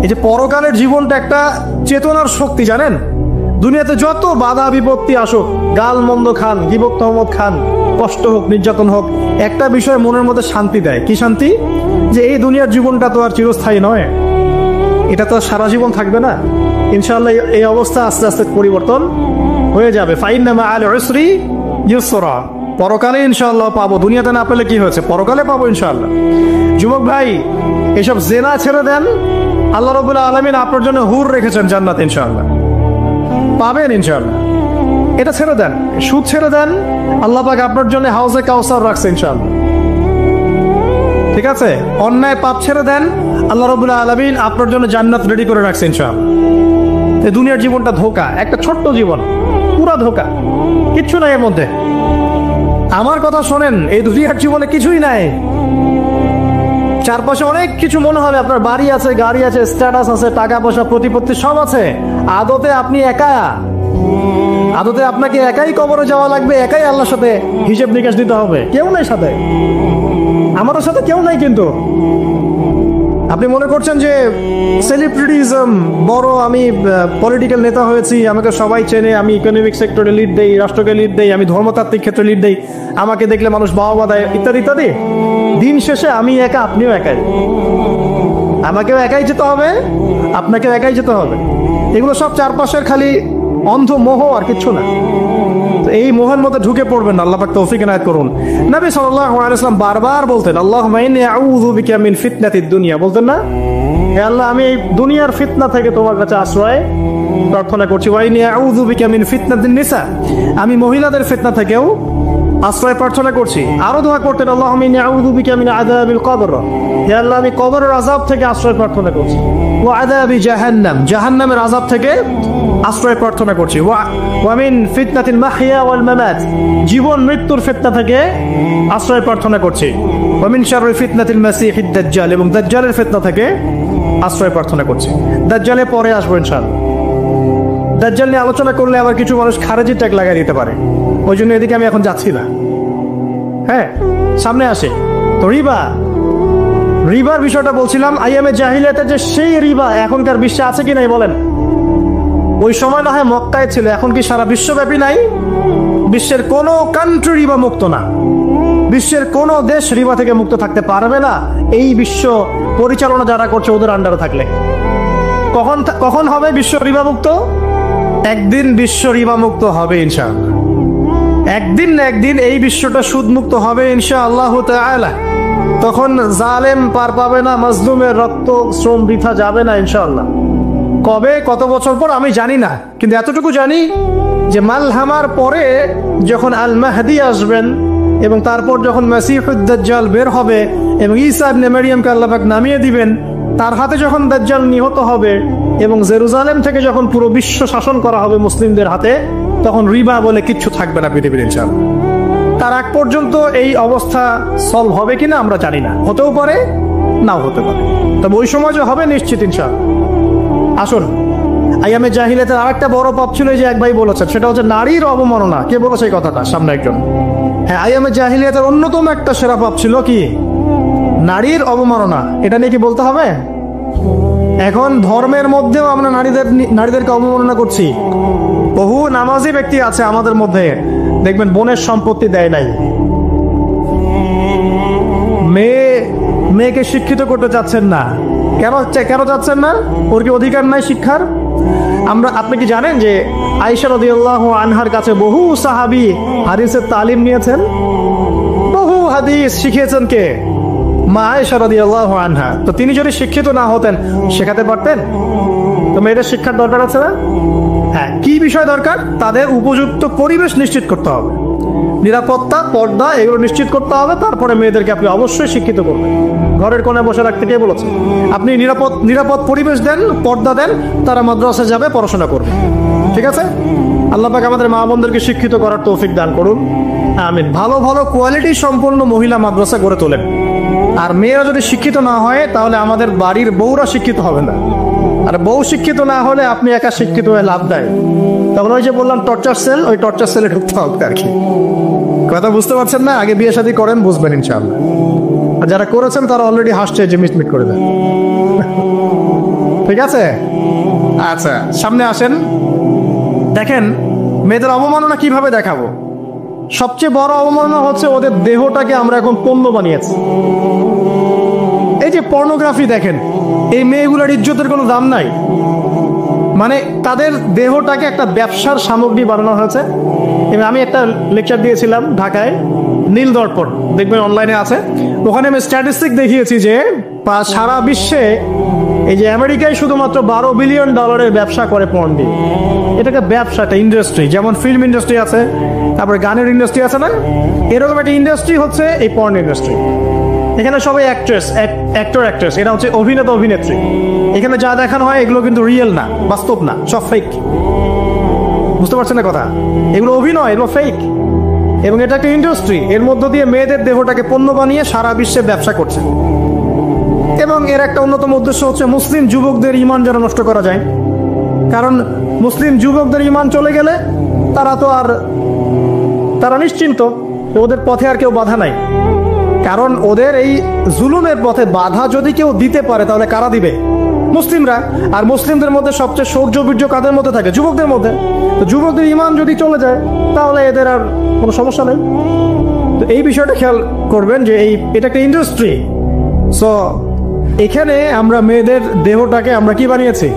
Speaker 1: এই যে পরকালের জীবনটা একটা চেতনার শক্তি, জানেন? দুনিয়াতে যত বাধা বিপত্তি আসুক, গাল মন্দ খান, গীবত তহমত খান, কষ্ট হোক, নির্যাতন হোক, একটা বিষয় মনের মধ্যে শান্তি দেয়। কি শান্তি? যে এই দুনিয়ার জীবনটা তো আর চিরস্থায়ী নয়, এটা তো সারা জীবন থাকবে না। ইনশাআল্লাহ এই অবস্থা আস্তে আস্তে পরিবর্তন হয়ে যাবে। ফাইন্না মাআল উসরি ইউসরা, পরকালে ইনশাআল্লাহ পাবো। দুনিয়াতে না পেলে কি হয়েছে, পরকালে পাবো ইনশাআল্লাহ। যুবক ভাই, এসব জেনা ছেড়ে দেন, আল্লাহ রাব্বুল আলামিন আপনার জন্য হুর রেখেছেন জান্নাত, ইনশাআল্লাহ পাবেন ইনশাআল্লাহ। এটা ছেড়ে দেন, সুদ ছেড়ে দেন, আল্লাহ পাক আপনার জন্য হাউজে কাউসার রাখছে ইনশাআল্লাহ, ঠিক আছে? অন্যায় পাপ ছেড়ে দেন, আল্লাহ রাব্বুল আলামিন আপনার জন্য জান্নাত রেডি করে রাখছে ইনশাআল্লাহ। এই দুনিয়ার জীবনটা ধোঁকা, একটা ছোট্ট জীবন, পুরা ধোঁকা, কিচ্ছু নাই এর মধ্যে। আমার কথা শোনেন, এই দুনিয়ার জীবনে কিছুই নাই। চারপাশে অনেক কিছু মনে হবে, আপনার বাড়ি আছে, গাড়ি আছে, স্ট্যাটাস আছে, টাকা পয়সা, প্রতিপত্তি সব আছে। আদতে আপনি একা, আদতে আপনাকে একাই কবরে যাওয়া লাগবে, একাই আল্লাহর সাথে হিসেব নিকাশ দিতে হবে। কেউ নাই সাথে, আমাদের সাথে কেউ নাই। কিন্তু আপনি মনে করছেন যে সেলিব্রিটিজম, বড় আমি পলিটিক্যাল নেতা হয়েছি, আমাকে সবাই চেনে, আমি ইকোনমিক সেক্টরে লিড দেই, রাষ্ট্রকে লিড দেই, আমি ধর্মতাত্ত্বিক ক্ষেত্রে লিড দেই, আমাকে দেখলে মানুষ বাহবা দেয়, ইত্যাদি ইত্যাদি। দিন শেষে আমি একা, আপনিও একাই, আমাকেও একাই যেতে হবে, আপনাকেও একাই যেতে হবে। এগুলো সব চারপাশের খালি অন্ধ মোহ, আর কিচ্ছু না। এই মোহের মধ্যে ঢুকে পড়বেন না, আল্লাহ পাক তৌফিক এনায়েত করুন। নবী সাল্লাল্লাহু আলাইহি ওয়াসাল্লাম বারবার বলতেন, আল্লাহুম্মা ইন্নী আউযু বিকা মিন ফিতনাতিদ দুনিয়া, বলতেন না? হে আল্লাহ, আমি এই দুনিয়ার ফিতনা থেকে তোমার কাছে আশ্রয় প্রার্থনা করছি। ওয়া ইন্নী আউযু বিকা মিন ফিতনাতিন নিসা, আমি মহিলাদের ফিতনা থেকেও আশ্রয় প্রার্থনা করছি। আরো দোয়া করতেন, আল্লাহুম্মা ইন্নী আউযু বিকা মিন আযাবিল কবর, হে আল্লাহ, আমি কবরের আযাব থেকে আশ্রয় প্রার্থনা করছি। ওয়া আযাবি জাহান্নাম, জাহান্নামের আযাব থেকে আশ্রয় প্রার্থনা করছি। ওয়া মিন ফিতনাতিল মাহইয়া ওয়াল মামাত, জীবন মৃত্যুর ফিতনা থেকে আশ্রয় প্রার্থনা করছি। ওয়া মিন শাররি ফিতনাতিল মাসিহিদ দাজ্জাল, এবং দাজ্জালের ফিতনা থেকে আশ্রয় প্রার্থনা করছি। দাজ্জালে পরে আসবো ইনশাআল্লাহ। দাজ্জাল নিয়ে আলোচনা করলে আবার কিছু মানুষ খারেজি ট্যাগ লাগিয়ে দিতে পারে, ওই জন্য এদিকে আমি এখন যাচ্ছি না। হ্যাঁ, সামনে আসে তো রিবা, রিবার বিষয়টা বলছিলাম। আইয়ামে জাহিলিয়াতে যে সেই রিবা এখনকার বিশ্বে আছে কি নাই বলেন? ওই সময় না হয় মক্কায় ছিল, এখন কি সারা বিশ্বব্যাপী নাই? বিশ্বের কোনো কান্ট্রি রিবা মুক্ত না, বিশ্বের কোনো দেশ রিবা থেকে মুক্ত থাকতে পারবে না, এই বিশ্ব পরিচালনা যারা করছে ওদের আন্ডারে থাকলে। কখন হবে বিশ্ব রিবা মুক্ত? একদিন বিশ্ব রিবা মুক্ত হবে ইনশাআল্লাহ। একদিন না একদিন এই বিশ্বটা সুদ মুক্ত হবে ইনশাআল্লাহ তাআলা। তখন জালেম পার পাবে না, মাজলুমের রক্ত শ্রম বৃথা যাবে না ইনশাআল্লাহ। কবে, কত বছর পর আমি জানি না, কিন্তু এতটুকু জানি যে মালহামার পরে যখন আল মাহদি আসবেন, এবং তারপর যখন মাসিহুদ দাজ্জাল বের হবে এবং ঈসা ইবনে মারইয়ামকে আল্লাহ পাক নামিয়ে দিবেন, তার হাতে যখন দাজ্জাল নিহত হবে এবং জেরুজালেম থেকে যখন পুরো বিশ্ব শাসন করা হবে মুসলিমদের হাতে, তখন রিবা বলে কিচ্ছু থাকবে না পৃথিবীর ইনশাআল্লাহ। তার আগ পর্যন্ত এই অবস্থা সলভ হবে কিনা আমরা জানি না, হতেও পারে নাও হতে পারে, তবে ওই সময় যে হবে নিশ্চিত ইনশাআল্লাহ। আসুন, আইয়ামে জাহিলিয়াতের আরেকটা বড় পাপ ছিল যে এক ভাই বলেছেন, সেটা হচ্ছে নারীর অবমাননা। কে বলেছে এই কথাটা? সামনে একজন। হ্যাঁ, আইয়ামে জাহিলিয়াতের অন্যতম একটা সেরা পাপ ছিল কি? নারীর অবমাননা। এটা নিয়ে কি বলতে হবে? এখন ধর্মের মধ্যেও আমরা নারীদেরকে অবমাননা করছি। বহু নামাজি ব্যক্তি আছে আমাদের মধ্যে, দেখবেন বোনের সম্পত্তি দেয় নাই, মেয়েকে শিক্ষিত করতে চাচ্ছেন না। কেন চাচ্ছেন না? ওর কি অধিকার নাই শিক্ষার? আপনি কি জানেন যে আয়েশা রাদিয়াল্লাহু আনহার কাছে বহু সাহাবী হাদিসের তালিম নিয়েছেন, বহু হাদিস শিখিয়েছেন কে? মা আয়েশা রাদিয়াল্লাহু আনহা। তো তিনি যদি শিক্ষিত না হতেন শেখাতে পারতেন? তো মেয়েদের শিক্ষার দরকার আছে না? হ্যাঁ, কি বিষয় দরকার? তাদের উপযুক্ত পরিবেশ নিশ্চিত করতে হবে, নিরাপত্তা, পর্দা এগুলো নিশ্চিত করতে হবে। তারপরে মেয়েদেরকে আপনি অবশ্যই শিক্ষিত করবেন। ঘরের কোণে বসে রাখতে কে বলেছে? আপনি নিরাপদ পরিবেশ দেন, পর্দা দেন, তারা মাদ্রাসায় যাবে, পড়াশোনা করবে। ঠিক আছে? আল্লাহ পাক আমাদের মা বোনদেরকে শিক্ষিত করার তৌফিক দান করুন, আমিন। ভালো ভালো কোয়ালিটি সম্পন্ন মহিলা মাদ্রাসা গড়ে তোলেন। আর মেয়েরা যদি শিক্ষিত না হয় তাহলে আমাদের বাড়ির বউরা শিক্ষিত হবে না। আর বউ শিক্ষিত না হলে আপনি একা শিক্ষিত হয়ে লাভ দেয়। তখন ওই যে বললাম টর্চার সেল, ওই টর্চার সেলে ঢুকতে হবে আর কি। কথা বুঝতে পারছেন না? আগে বিয়ে শাদী করেন, বুঝবেন ইনশাআল্লাহ। আর যারা করেছেন তারা অলরেডি হাসছে যে মিটমিট করে দেন। ঠিক আছে? আচ্ছা, সামনে আসেন। দেখেন মেয়েদের অবমাননা কিভাবে দেখাবো। সবচেয়ে বড় অবমাননা হচ্ছে ওদের দেহটাকে আমরা এখন পণ্য বানিয়েছি। এই যে পর্নোগ্রাফি দেখেন, এই মেয়েগুলোর ইজ্জতের কোনো দাম নাই। মানে তাদের দেহটাকে একটা ব্যবসার সামগ্রী বানানো হয়েছে। এবং আমি একটা লেকচার দিয়েছিলাম ঢাকায়, নীল দর্পণ, দেখবেন অনলাইনে আছে। ওখানে আমি স্ট্যাটিস্টিক দেখিয়েছি যে সারা বিশ্বে এই যে আমেরিকায় শুধুমাত্র $12 বিলিয়ন ব্যবসা করে পর্ন দিয়ে। এটাকে ব্যবসা, একটা ইন্ডাস্ট্রি। যেমন ফিল্ম ইন্ডাস্ট্রি আছে, তারপরে গানের ইন্ডাস্ট্রি আছে না, এরকম একটা ইন্ডাস্ট্রি হচ্ছে এই পর্ন ইন্ডাস্ট্রি। এখানে সবাই অ্যাক্ট্রেস, এটা হচ্ছে অভিনেতা অভিনেত্রী। এখানে যা দেখানো হয় এগুলো কিন্তু রিয়েল না, বাস্তব না, সব ফেক। বুঝতে পারছেন না কথা? এগুলো অভিনয়, এগুলো ফেক। এবং এটা একটা ইন্ডাস্ট্রি, এর মধ্য দিয়ে মেয়েদের দেহটাকে পণ্য বানিয়ে সারা বিশ্বে ব্যবসা করছে। এবং এর একটা অন্যতম উদ্দেশ্য হচ্ছে মুসলিম যুবকদের ঈমান যেন নষ্ট করা যায়। কারণ মুসলিম যুবকদের ঈমান চলে গেলে তারা নিশ্চিন্ত, ওদের পথে আর কেউ বাধা নাই। কারণ ওদের এই জুলুমের পথে বাধা যদি কেউ দিতে পারে তাহলে কারা দিবে? মুসলিমরা। আর মুসলিমদের মধ্যে সবচেয়ে শৌর্য বীর্য কাদের মধ্যে থাকে? যুবকদের মধ্যে। তো যুবকদের ঈমান যদি চলে যায় তাহলে এদের আর কোনো সমস্যা নেই। তো এই বিষয়টা খেয়াল করবেন যে এটা একটা ইন্ডাস্ট্রি। সো এখানে আমরা মেয়েদের দেহটাকে আমরা কি বানিয়েছি?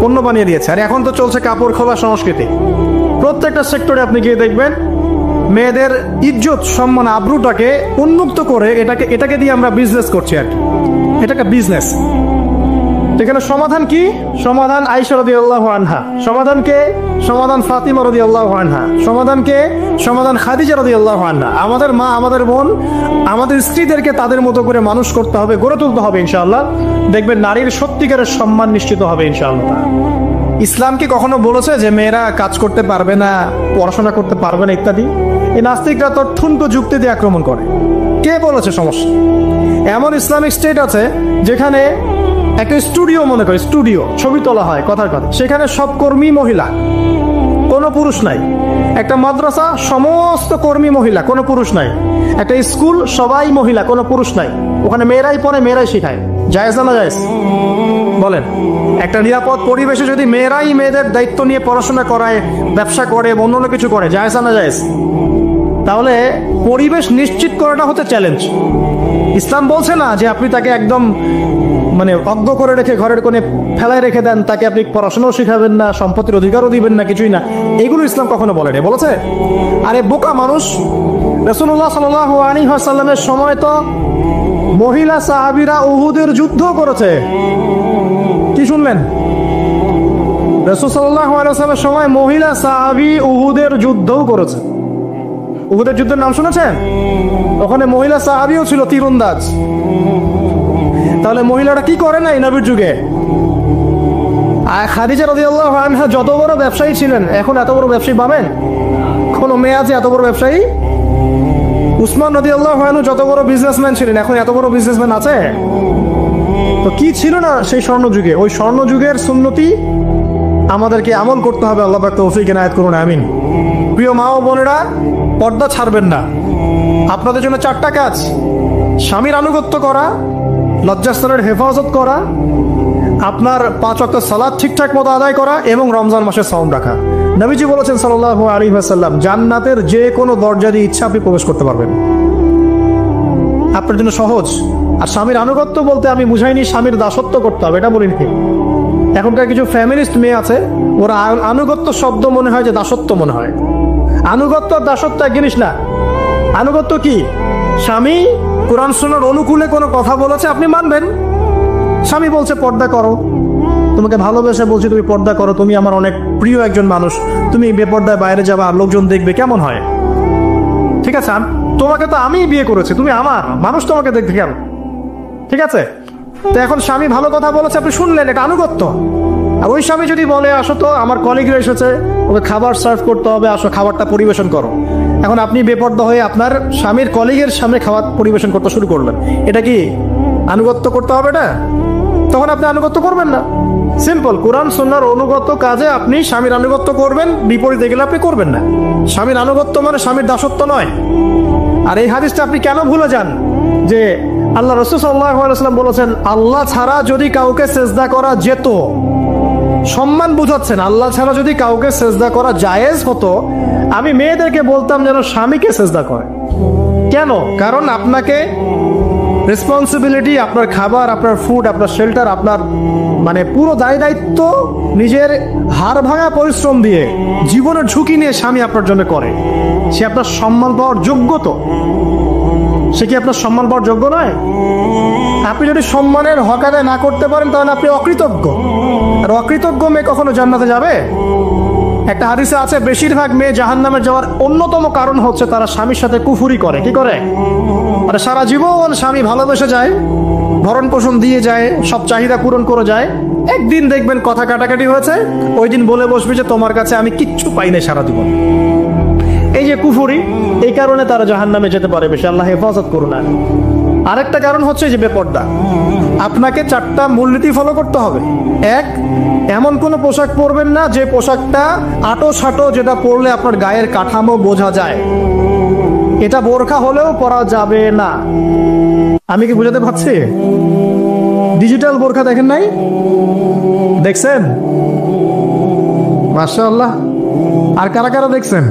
Speaker 1: পণ্য বানিয়ে দিয়েছি। আর এখন তো চলছে কাপড় খোলা সংস্কৃতি। প্রত্যেকটা সেক্টরে আপনি গিয়ে দেখবেন মেয়েদের ইজ্জত, সম্মান, আব্রুটাকে উন্মুক্ত করে এটাকে দিয়ে আমরা বিজনেস করছি আর কি। এটাকে বিজনেস। এখানে সমাধান কি? সমাধান আয়েশা রাদিয়াল্লাহু আনহা। সমাধান কে? সমাধান ফাতিমা রাদিয়াল্লাহু আনহা। সমাধান কে? সমাধান খাদিজা রাদিয়াল্লাহু আনহা। আমাদের মা, আমাদের বোন, আমাদের স্ত্রীদেরকে তাদের মতো করে মানুষ করতে হবে, গড়ে তুলতে হবে ইনশাআল্লাহ। দেখবেন নারীর সত্যিকারের সম্মান নিশ্চিত হবে ইনশাআল্লাহ। ইসলাম কি কখনো বলেছে যে মেয়েরা কাজ করতে পারবে না, পড়াশোনা করতে পারবে না ইত্যাদি? এই নাস্তিকরা তো ঠুনকো যুক্তি দিয়ে আক্রমণ করে। কে বলেছে? সমস্যা এমন ইসলামিক স্টেট আছে যেখানে একটা স্টুডিও, মনে করে স্টুডিও, ছবি তোলা হয় কথার কথা, সেখানে সব কর্মী মহিলা, কোনো পুরুষ নাই। একটা মাদ্রাসা, সমস্ত কর্মী মহিলা, কোনো পুরুষ নাই। একটা স্কুল, সবাই মহিলা, কোনো পুরুষ নাই। ওখানে মেয়েরাই পড়ে, মেয়েরাই শেখায়। জায়েজ না জায়েজ বলেন? একটা নিরাপদ পরিবেশে যদি মেয়েরাই মেয়েদের দায়িত্ব নিয়ে পড়াশোনা করায়, ব্যবসা করে, অন্য কিছু করে, জায়েজ না জায়েজ? তাহলে পরিবেশ নিশ্চিত করাটা হচ্ছে চ্যালেঞ্জ। ইসলাম বলছে না যে আপনি তাকে একদম অজ্ঞ করে রেখে ঘরের কোণে ফেলায় রেখে দেন, তাকে আপনি পড়াশোনাও শিখাবেন না, সম্পত্তির অধিকারও দিবেন না, কিছুই না। এগুলো ইসলাম কখনো বলেনি। বলেছে? আরে বোকা মানুষ! রাসূলুল্লাহ সাল্লাল্লাহু আলাইহি ওয়াসাল্লামের সময় তো মহিলা সাহাবীরা উহুদের যুদ্ধ করেছে। কি শুনলেন? রাসূল সাল্লাল্লাহু আলাইহি ওয়াসাল্লামের সময় মহিলা সাহাবী উহুদের যুদ্ধও করেছে। উহুদের যুদ্ধের নাম শুনেছেন? ওখানে মহিলা সাহাবীও ছিল, তীরন্দাজ। তাহলে মহিলারা কি করে নাই নবীর যুগে? আর খাদিজা রাদিয়াল্লাহু আনহা যত বড় ব্যবসায়ী ছিলেন, এখন এত বড় ব্যবসায়ী পাবেন? কোন মেয়ে আছে এত বড় ব্যবসায়ী? উসমান রাদিয়াল্লাহু আনহু যত বড় বিজনেসম্যান ছিলেন, এখন এত বড় বিজনেসম্যান আছে? তো কি ছিল না সেই স্বর্ণযুগে? ওই স্বর্ণযুগের সুন্নতি আমাদেরকে আমল করতে হবে। আল্লাহ পাক তৌফিক এনায়েত করুন, আমিন। প্রিয় মা ও বোনেরা, পর্দা ছাড়বেন না। আপনাদের জন্য 4টা কাজ: স্বামীর আনুগত্য করা, লজ্জাস্থানের হেফাজত করা, আপনার 5 ওয়াক্ত সালাত ঠিকঠাক মতো আদায় করা এবং রমজান মাসে সাওম রাখা। নবীজি বলেছেন সাল্লাল্লাহু আলাইহি ওয়াসাল্লাম, জান্নাতের যে কোনো দরজা দিয়ে ইচ্ছা আপনি প্রবেশ করতে পারবেন। আপনার জন্য সহজ। আর স্বামীর আনুগত্য বলতে আমি বুঝাইনি স্বামীর দাসত্ব করতে হবে, এটা বলিনি। এখনকার কিছু ফ্যামিলিস্ট মেয়ে আছে, ওরা আনুগত্য শব্দ মনে হয় যে দাসত্ব মনে হয়। আনুগত্য আর দাসত্ব এক জিনিস না। আনুগত্য কি? স্বামী কোরআন সুন্নাহর অনুকূলে কোনো কথা বলেছে, আপনি মানবেন। স্বামী বলছে পর্দা করো, তোমাকে ভালোবেসে বলছি তুমি পর্দা করো, তুমি আমার অনেক প্রিয় একজন মানুষ, তুমি বেপর্দায় বাইরে যাবা, লোকজন দেখবে, কেমন হয়? ঠিক আছে, তোমাকে তো আমি বিয়ে করেছি, তুমি আমার মানুষ, তোমাকে দেখবে কেন? ঠিক আছে, তো এখন স্বামী ভালো কথা বলেছে, আপনি শুনলেন, এটা আনুগত্য। আর ওই স্বামী যদি বলে আসো তো আমার কলিগরা এসেছে, ওকে খাবার সার্ভ করতে হবে, আসো খাবারটা পরিবেশন করো, এখন আপনি বেপর্দা হয়ে আপনার স্বামীর কলিগের সামনে খাবার পরিবেশন করতে শুরু করলেন, এটা কি আনুগত্য করতে হবে না? তখন আপনি আনুগত্য করবেন না। সিম্পল, কোরআন সুন্নাহর অনুগত কাজে আপনি স্বামীর আনুগত্য করবেন, বিপরীতে গেলে আপনি করবেন না। স্বামীর আনুগত্য মানে স্বামীর দাসত্ব নয়। আর এই হাদিসটা আপনি কেন ভুলে যান যে আল্লাহ রাসূল সাল্লাল্লাহু আলাইহি ওয়াসাল্লাম বলেছেন, আল্লাহ ছাড়া যদি কাউকে সেজদা করা যেত, সম্মান বুঝাচ্ছেন, আল্লাহ ছাড়া যদি কাউকে সেজদা করা জায়েজ হতো, আমি মেয়েদেরকে বলতাম যেন স্বামীকে সেজদা করে। কেন? কারণ আপনাকে রেসপন্সিবিলিটি, আপনার খাবার, আপনার ফুড, আপনার শেল্টার, আপনার মানে পুরো দায় দায়িত্ব নিজের হাড় ভাঙা পরিশ্রম দিয়ে, জীবনের ঝুঁকি নিয়ে স্বামী আপনার জন্য করে। সে আপনার সম্মান পাওয়ার যোগ্য তো? সে কি আপনার সম্মান পাওয়ার যোগ্য নয়? আপনি যদি সম্মানের হক আদায় না করতে পারেন তাহলে আপনি অকৃতজ্ঞ। আর অকৃতজ্ঞ মেয়ে কখনো জান্নাতে যাবে? একটা হাদিসে আছে, বেশিরভাগ মেয়ে জাহান্নামে যাওয়ার অন্যতম কারণ হচ্ছে তারা স্বামীর সাথে কুফুরি করে। কি করে? আরে সারা জীবন স্বামী ভালোবেসে যায়, ভরণ পোষণ দিয়ে যায়, সব চাহিদা পূরণ করে যায়, একদিন দেখবেন কথা কাটাকাটি হয়েছে, ওই দিন বলে বসবে যে তোমার কাছে আমি কিচ্ছু পাই না সারা জীবন। এই যে কুফুরি, এই কারণে তারা জাহান্নামে যেতে পারে বেশি। আল্লাহ হেফাজত করুন। আরেকটা কারণ হচ্ছে যে বেপর্দা। আপনাকে 4টা মূলনীতি ফলো করতে হবে। 1, এমন কোনো পোশাক পরবেন না যে পোশাকটা আটো সাটো, যেটা পরলে আপনার গায়ের কাঠামো বোঝা যায়। এটা বোরখা হলেও পরা যাবে না। আমি কি বুঝাতে পারছি? ডিজিটাল বোরখা দেখেন নাই? দেখছেন? মাশাআল্লাহ। আর কারা কারা দেখছেন?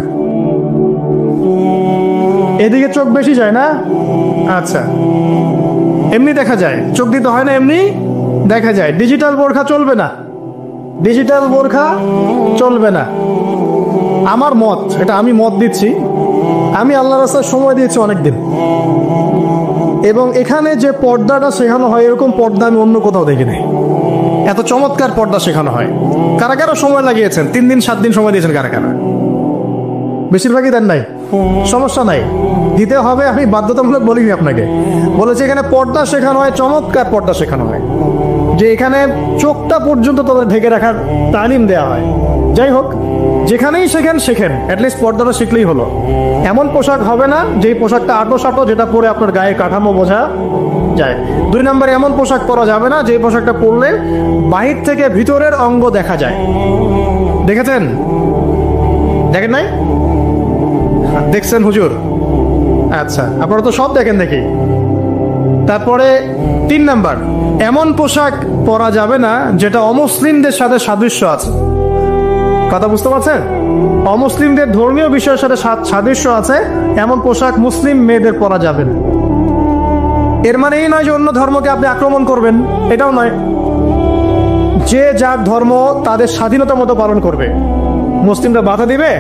Speaker 1: এদিকে চোখ বেশি যায় না? আচ্ছা, এমনি দেখা যায়, চোখ দিতে হয় না, এমনি দেখা যায়। ডিজিটাল বোরখা চলবে না, ডিজিটাল বোরখা চলবে না। আমার মত, এটা আমি মত দিচ্ছি, আমি আল্লাহর রাস্তায় সময় দিয়েছি অনেকদিন, এবং এখানে যে পর্দাটা শেখানো হয় এরকম পর্দা আমি অন্য কোথাও দেখিনি। এত চমৎকার পর্দা শেখানো হয়। কারা কারা সময় লাগিয়েছেন? 3 দিন 7 দিন সময় দিয়েছেন কারা কারা? বেশিরভাগই দেন নাই, সমস্যা নাই, দিতে হবে। আমি বাধ্যতামূলক বলিনি আপনাকে, বলেছি এখানে পর্দা শেখানো হয়, চমৎকার পর্দা শেখানো হয়, যে এখানে চোখটা পর্যন্ত তাদের ঢেকে রাখার তালিম দেওয়া হয়। যাই হোক, যেখানেই শেখেন, অ্যাটলিস্ট পর্দাটা শিখলেই হলো। এমন পোশাক হবে না যেই পোশাকটা আটো সাটো, যেটা পরে আপনার গায়ে কাঠামো বোঝা যায়। 2 নম্বরে এমন পোশাক পরা যাবে না যে পোশাকটা পরলে বাহির থেকে ভিতরের অঙ্গ দেখা যায়। দেখেছেন? দেখেন নাই? দেখছেন হুজুর? আচ্ছা, আপনারা তো সব দেখেন দেখি। তারপরে 3 নাম্বার, এমন পোশাক পরা যাবে না যেটা অমুসলিমদের সাথে সাদৃশ্য আছে। কথা বুঝতে পারছেন? অমুসলিমদের ধর্মীয় বিষয়ের সাথে সাদৃশ্য আছে এমন পোশাক মুসলিম মেয়েদের পরা যাবে না। এর মানে এই নয় যে অন্য ধর্মকে আপনি আক্রমণ করবেন, এটাও নয়। যে যার ধর্ম তাদের স্বাধীনতা মতো পালন করবে। মুসলিমরা বাধা দিবে?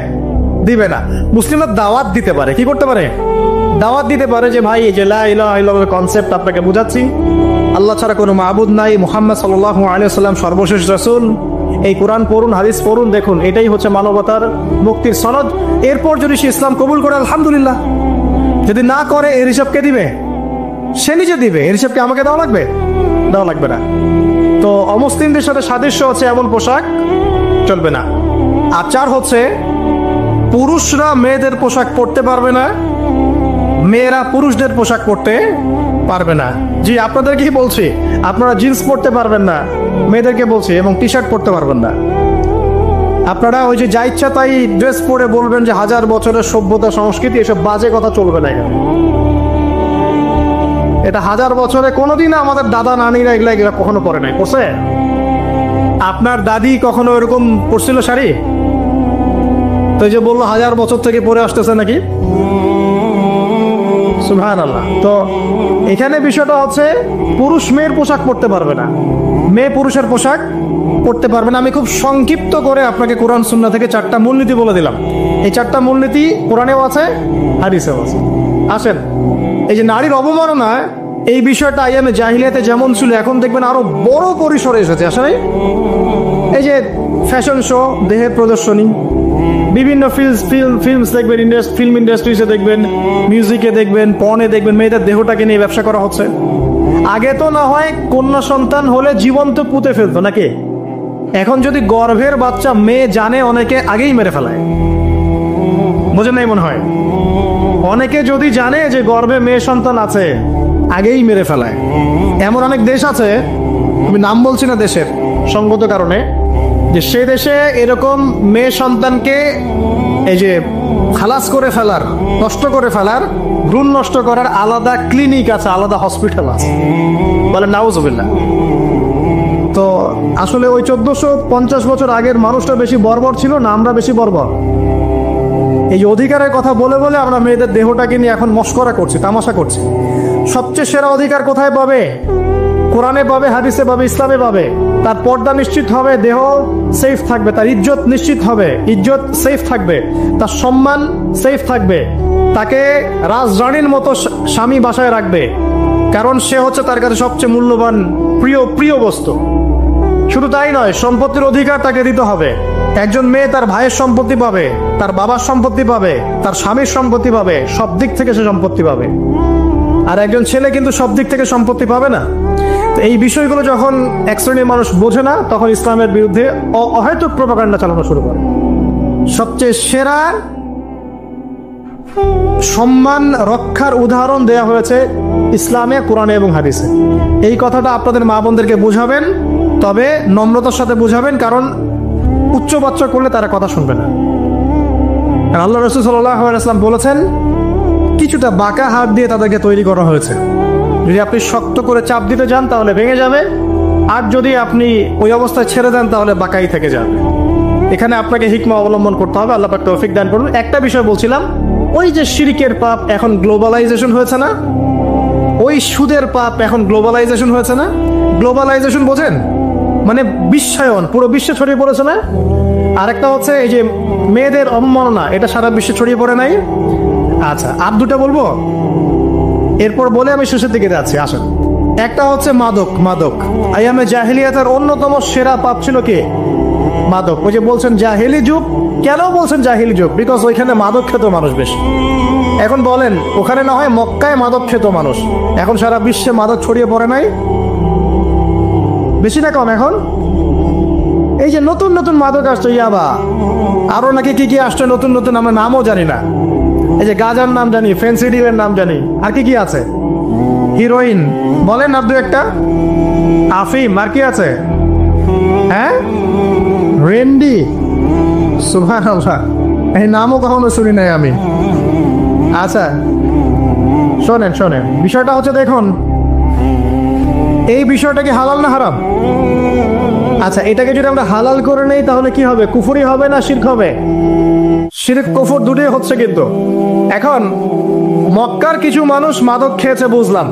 Speaker 1: দিবে না। মুসলিমরা দাওয়াত দিতে পারে। কি করতে পারে? দাওয়াত দিতে পারে যে ভাই, এই যে লা ইলাহা ইল্লাল্লাহ কনসেপ্ট আপনাকে বুঝাচ্ছি, আল্লাহ ছাড়া কোনো মাবুদ নাই, মুহাম্মদ সাল্লাল্লাহু আলাইহি ওয়াসাল্লাম সর্বশেষ রাসূল, এই কোরআন পড়ুন, হাদিস পড়ুন, দেখুন এটাই হচ্ছে মানবতার মুক্তির সনদ। এরপর যদি সে ইসলাম কবুল করে আলহামদুলিল্লাহ, যদি না করে এর হিসাব কে দিবে? সে নিজে দিবে। এর হিসাবকে আমাকে দেওয়া লাগবে? দেওয়া লাগবে না। তো অমুসলিমদের সাথে সাদৃশ্য হচ্ছে এমন পোশাক চলবে না। আর 4 হচ্ছে, পুরুষরা মেয়েদের পোশাক পরতে পারবে না, মেয়েরা পুরুষদের পোশাক পরতে পারবে না। জি, আপনাদেরকেই বলছি, আপনারা জিন্স পরতে পারবেন না, মেয়েদেরকে বলছি, এবং টি শার্ট পরতে পারবেন না। আপনারা ওই যে যা ইচ্ছা তাই ড্রেস পরে বলবেন যে হাজার বছরের সভ্যতা সংস্কৃতি, এসব বাজে কথা চলবে না এখানে। এটা হাজার বছরে কোনোদিন আমাদের দাদা নানিরা এগুলা কখনো পরে নাই। পরছে? আপনার দাদি কখনো এরকম পরছিল শাড়ি? তো এই যে বললো হাজার বছর থেকে পরে আসতেছে নাকি। সুবহানাল্লাহ। তো এখানে বিষয়টা হচ্ছে পুরুষ মেয়ের পোশাক পরতে পারবে না, মেয়ে পুরুষের পোশাক পড়তে পারবেন। আমি খুব সংক্ষিপ্ত করে আপনাকে কোরআন সুন্নাহ থেকে 4টা মূলনীতি বলে দিলাম। এই 4টা মূলনীতি কোরআনেও আছে, হাদিসেও আছে। আসেন, এই যে নারীর অবমাননা, এই বিষয়টা আইয়ামে জাহিলিয়াতে যেমন ছিল, এখন দেখবেন আরো বড় পরিসরে এসেছে। আসলে এই যে ফ্যাশন শো, দেহের প্রদর্শনী, বিভিন্ন ফিল্মস দেখবেন, ফিল্ম ইন্ডাস্ট্রিজে দেখবেন, মিউজিকে দেখবেন, পর্নে দেখবেন, মেয়েদের দেহটাকে নিয়ে ব্যবসা করা হচ্ছে। আগে তো না হয় কন্যা সন্তান হলে জীবন্ত পুঁতে ফেলতো নাকি, এখন যদি গর্ভের বাচ্চা মেয়ে জানে, অনেকে আগেই মেরে ফেলায়। বোঝেন নাই মনে হয়? অনেকে যদি জানে যে গর্ভে মেয়ে সন্তান আছে, আগেই মেরে ফেলায়। এমন অনেক দেশ আছে, আমি নাম বলছি না দেশের সঙ্গত কারণে, যে সেই দেশে এরকম মেয়ে সন্তানকে এই যে খালাস করে ফেলার, নষ্ট করে ফেলার, ভ্রূণ নষ্ট করার আলাদা ক্লিনিক আছে, আলাদা হসপিটাল আছে। বলে নাউজুবিল্লাহ। তো আসলে ওই 1450 বছর আগের মানুষটা বেশি বর্বর ছিল না আমরা বেশি বর্বর? এই যে অধিকারের কথা বলে বলে আমরা মেয়েদের দেহটাকে নিয়ে এখন মস্করা করছি, তামাশা করছি। সবচেয়ে সেরা অধিকার কোথায় পাবে? কোরআনে পাবে, হাদিসে পাবে, ইসলামে পাবে। তার পর্দা নিশ্চিত হবে, দেহ সেফ থাকবে, তার ইজ্জত নিশ্চিত হবে, ইজ্জত সেফ থাকবে, তার সম্মান সেফ থাকবে, তাকে রাজরানীর মতো স্বামী বাসায় রাখবে, কারণ সে হচ্ছে তার কাছে সবচেয়ে মূল্যবান প্রিয় বস্তু। শুধু তাই নয়, সম্পত্তির অধিকার তাকে দিতে হবে। একজন মেয়ে তার ভাইয়ের সম্পত্তি পাবে, তার বাবার সম্পত্তি পাবে, তার স্বামীর সম্পত্তি পাবে, সব দিক থেকে সে সম্পত্তি পাবে। আর একজন ছেলে কিন্তু সব দিক থেকে সম্পত্তি পাবে না। তো এই বিষয়গুলো যখন এক শ্রেণীর মানুষ বোঝে না, তখন ইসলামের বিরুদ্ধে অহেতুক প্রপাগান্ডা চালানো শুরু করে। সবচেয়ে সেরা সম্মান রক্ষার উদাহরণ দেয়া হয়েছে ইসলামে, কোরআনে এবং হাদিসে। এই কথাটা আপনাদের মা বোনদেরকে বুঝাবেন, তবে নম্রতার সাথে বুঝাবেন, কারণ উচ্চ বাচ্চা করলে তারা কথা শুনবে না। আল্লাহ রাসূল সাল্লাল্লাহু আলাইহি ওয়াসাল্লাম বলেছেন, কিছুটা বাঁকা হাত দিয়ে তাদেরকে তৈরি করা হয়েছে। যদি আপনি শক্ত করে চাপ দিতে যান তাহলে ভেঙে যাবে, আর যদি আপনি ওই অবস্থায় ছেড়ে দেন তাহলে বাঁকাই থেকে যাবে। এখানে আপনাকে হিকমা অবলম্বন করতে হবে। আল্লাহ পাক তৌফিক দান করুন। একটা বিষয় বলছিলাম, ওই যে শিরকের পাপ এখন গ্লোবালাইজেশন হয়েছে না, ওই সুদের পাপ এখন গ্লোবালাইজেশন হয়েছে না। গ্লোবালাইজেশন বোঝেন? মানে বিশ্বায়ন, পুরো বিশ্বে ছড়িয়ে পড়েছে না। আরেকটা হচ্ছে এই যে মেয়েদের অবমাননা, এটা সারা বিশ্বে ছড়িয়ে পড়ে নাই। আচ্ছা, আর দুটা বলবো, এরপর বলে আমি শেষের দিকে যাচ্ছি। আসেন, একটা হচ্ছে মাদক। আইয়ামে জাহিলিয়াতের অন্যতম সেরা পাপ ছিল কি? মাদক। ওই যে বলছেন জাহিলি যুগ, কেন বলছেন জাহিলি যুগ? বিকজ ওইখানে মাদক খেত মানুষ বেশি। এখন বলেন, ওখানে না হয় মক্কায় মাদক খেত মানুষ, এখন সারা বিশ্বে মাদক ছড়িয়ে পড়ে নাই? বেশি না কম? এখন এই যে নতুন নতুন মাদক আসছে, ইয়াবা, আরো নাকি কি কি আসছে নতুন নতুন, আমরা নামও জানি না। এই যে গাজার নাম জানি, ফেন্সিডিলের নাম জানি, আর কি কি আছে, হিরোইন বলেন আর দু একটা, আফিম, আর কি আছে? হ্যাঁ, রেন্ডি, সুবহানাল্লাহ, এই নামও কখনো শুনি নাই আমি। আচ্ছা শোনেন, বিষয়টা হচ্ছে, দেখুন এই বিষয়টা কি হালাল না হারাম? আচ্ছা, এটাকে যদি আমরা হালাল করে নেই তাহলে কি হবে? কুফরি হবে না শিরক হবে? শিরক কুফর দুটোই হচ্ছে। কিন্তু এখন মক্কার কিছু মানুষ মাদক খেয়েছে বুঝলাম,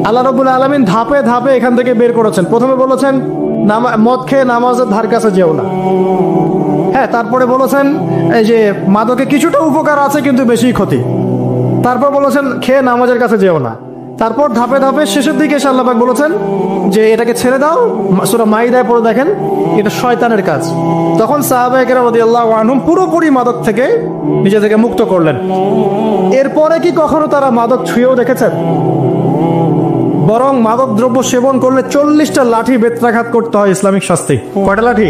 Speaker 1: আল্লাহ রাব্বুল আলামিন ধাপে ধাপে এখান থেকে বের করেছেন। প্রথমে বলেছেন মদ খেয়ে নামাজের ধার কাছে যেও না। হ্যাঁ, তারপরে বলেছেন এই যে মাদকে কিছুটা উপকার আছে কিন্তু বেশি ক্ষতি। তারপর বলেছেন খেয়ে নামাজের কাছে যেও না। তারপর ধাপে ধাপে শেষের দিকে এসে আল্লাহ পাক বলেছেন যে এটাকে ছেড়ে দাও। সূরা মাইদায় পড়ে দেখেন, এটা শয়তানের কাজ। তখন সাহাবায়ে কেরাম রাদিয়াল্লাহু আনহুম পুরোপুরি মাদক থেকে নিজেদেরকে মুক্ত করলেন। এরপরে কি কখনো তারা মাদক ছুঁয়েও দেখেছেন? বরং মাদক দ্রব্য সেবন করলে 40টা লাঠি বেত্রাঘাত করতে হয়, ইসলামিক শাস্তি। কয়টা লাঠি?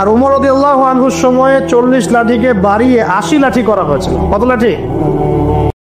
Speaker 1: আর ওমর রাদিয়াল্লাহু আনহুর সময়ে 40 লাঠিকে বাড়িয়ে 80 লাঠি করা হয়েছিল। কত লাঠি?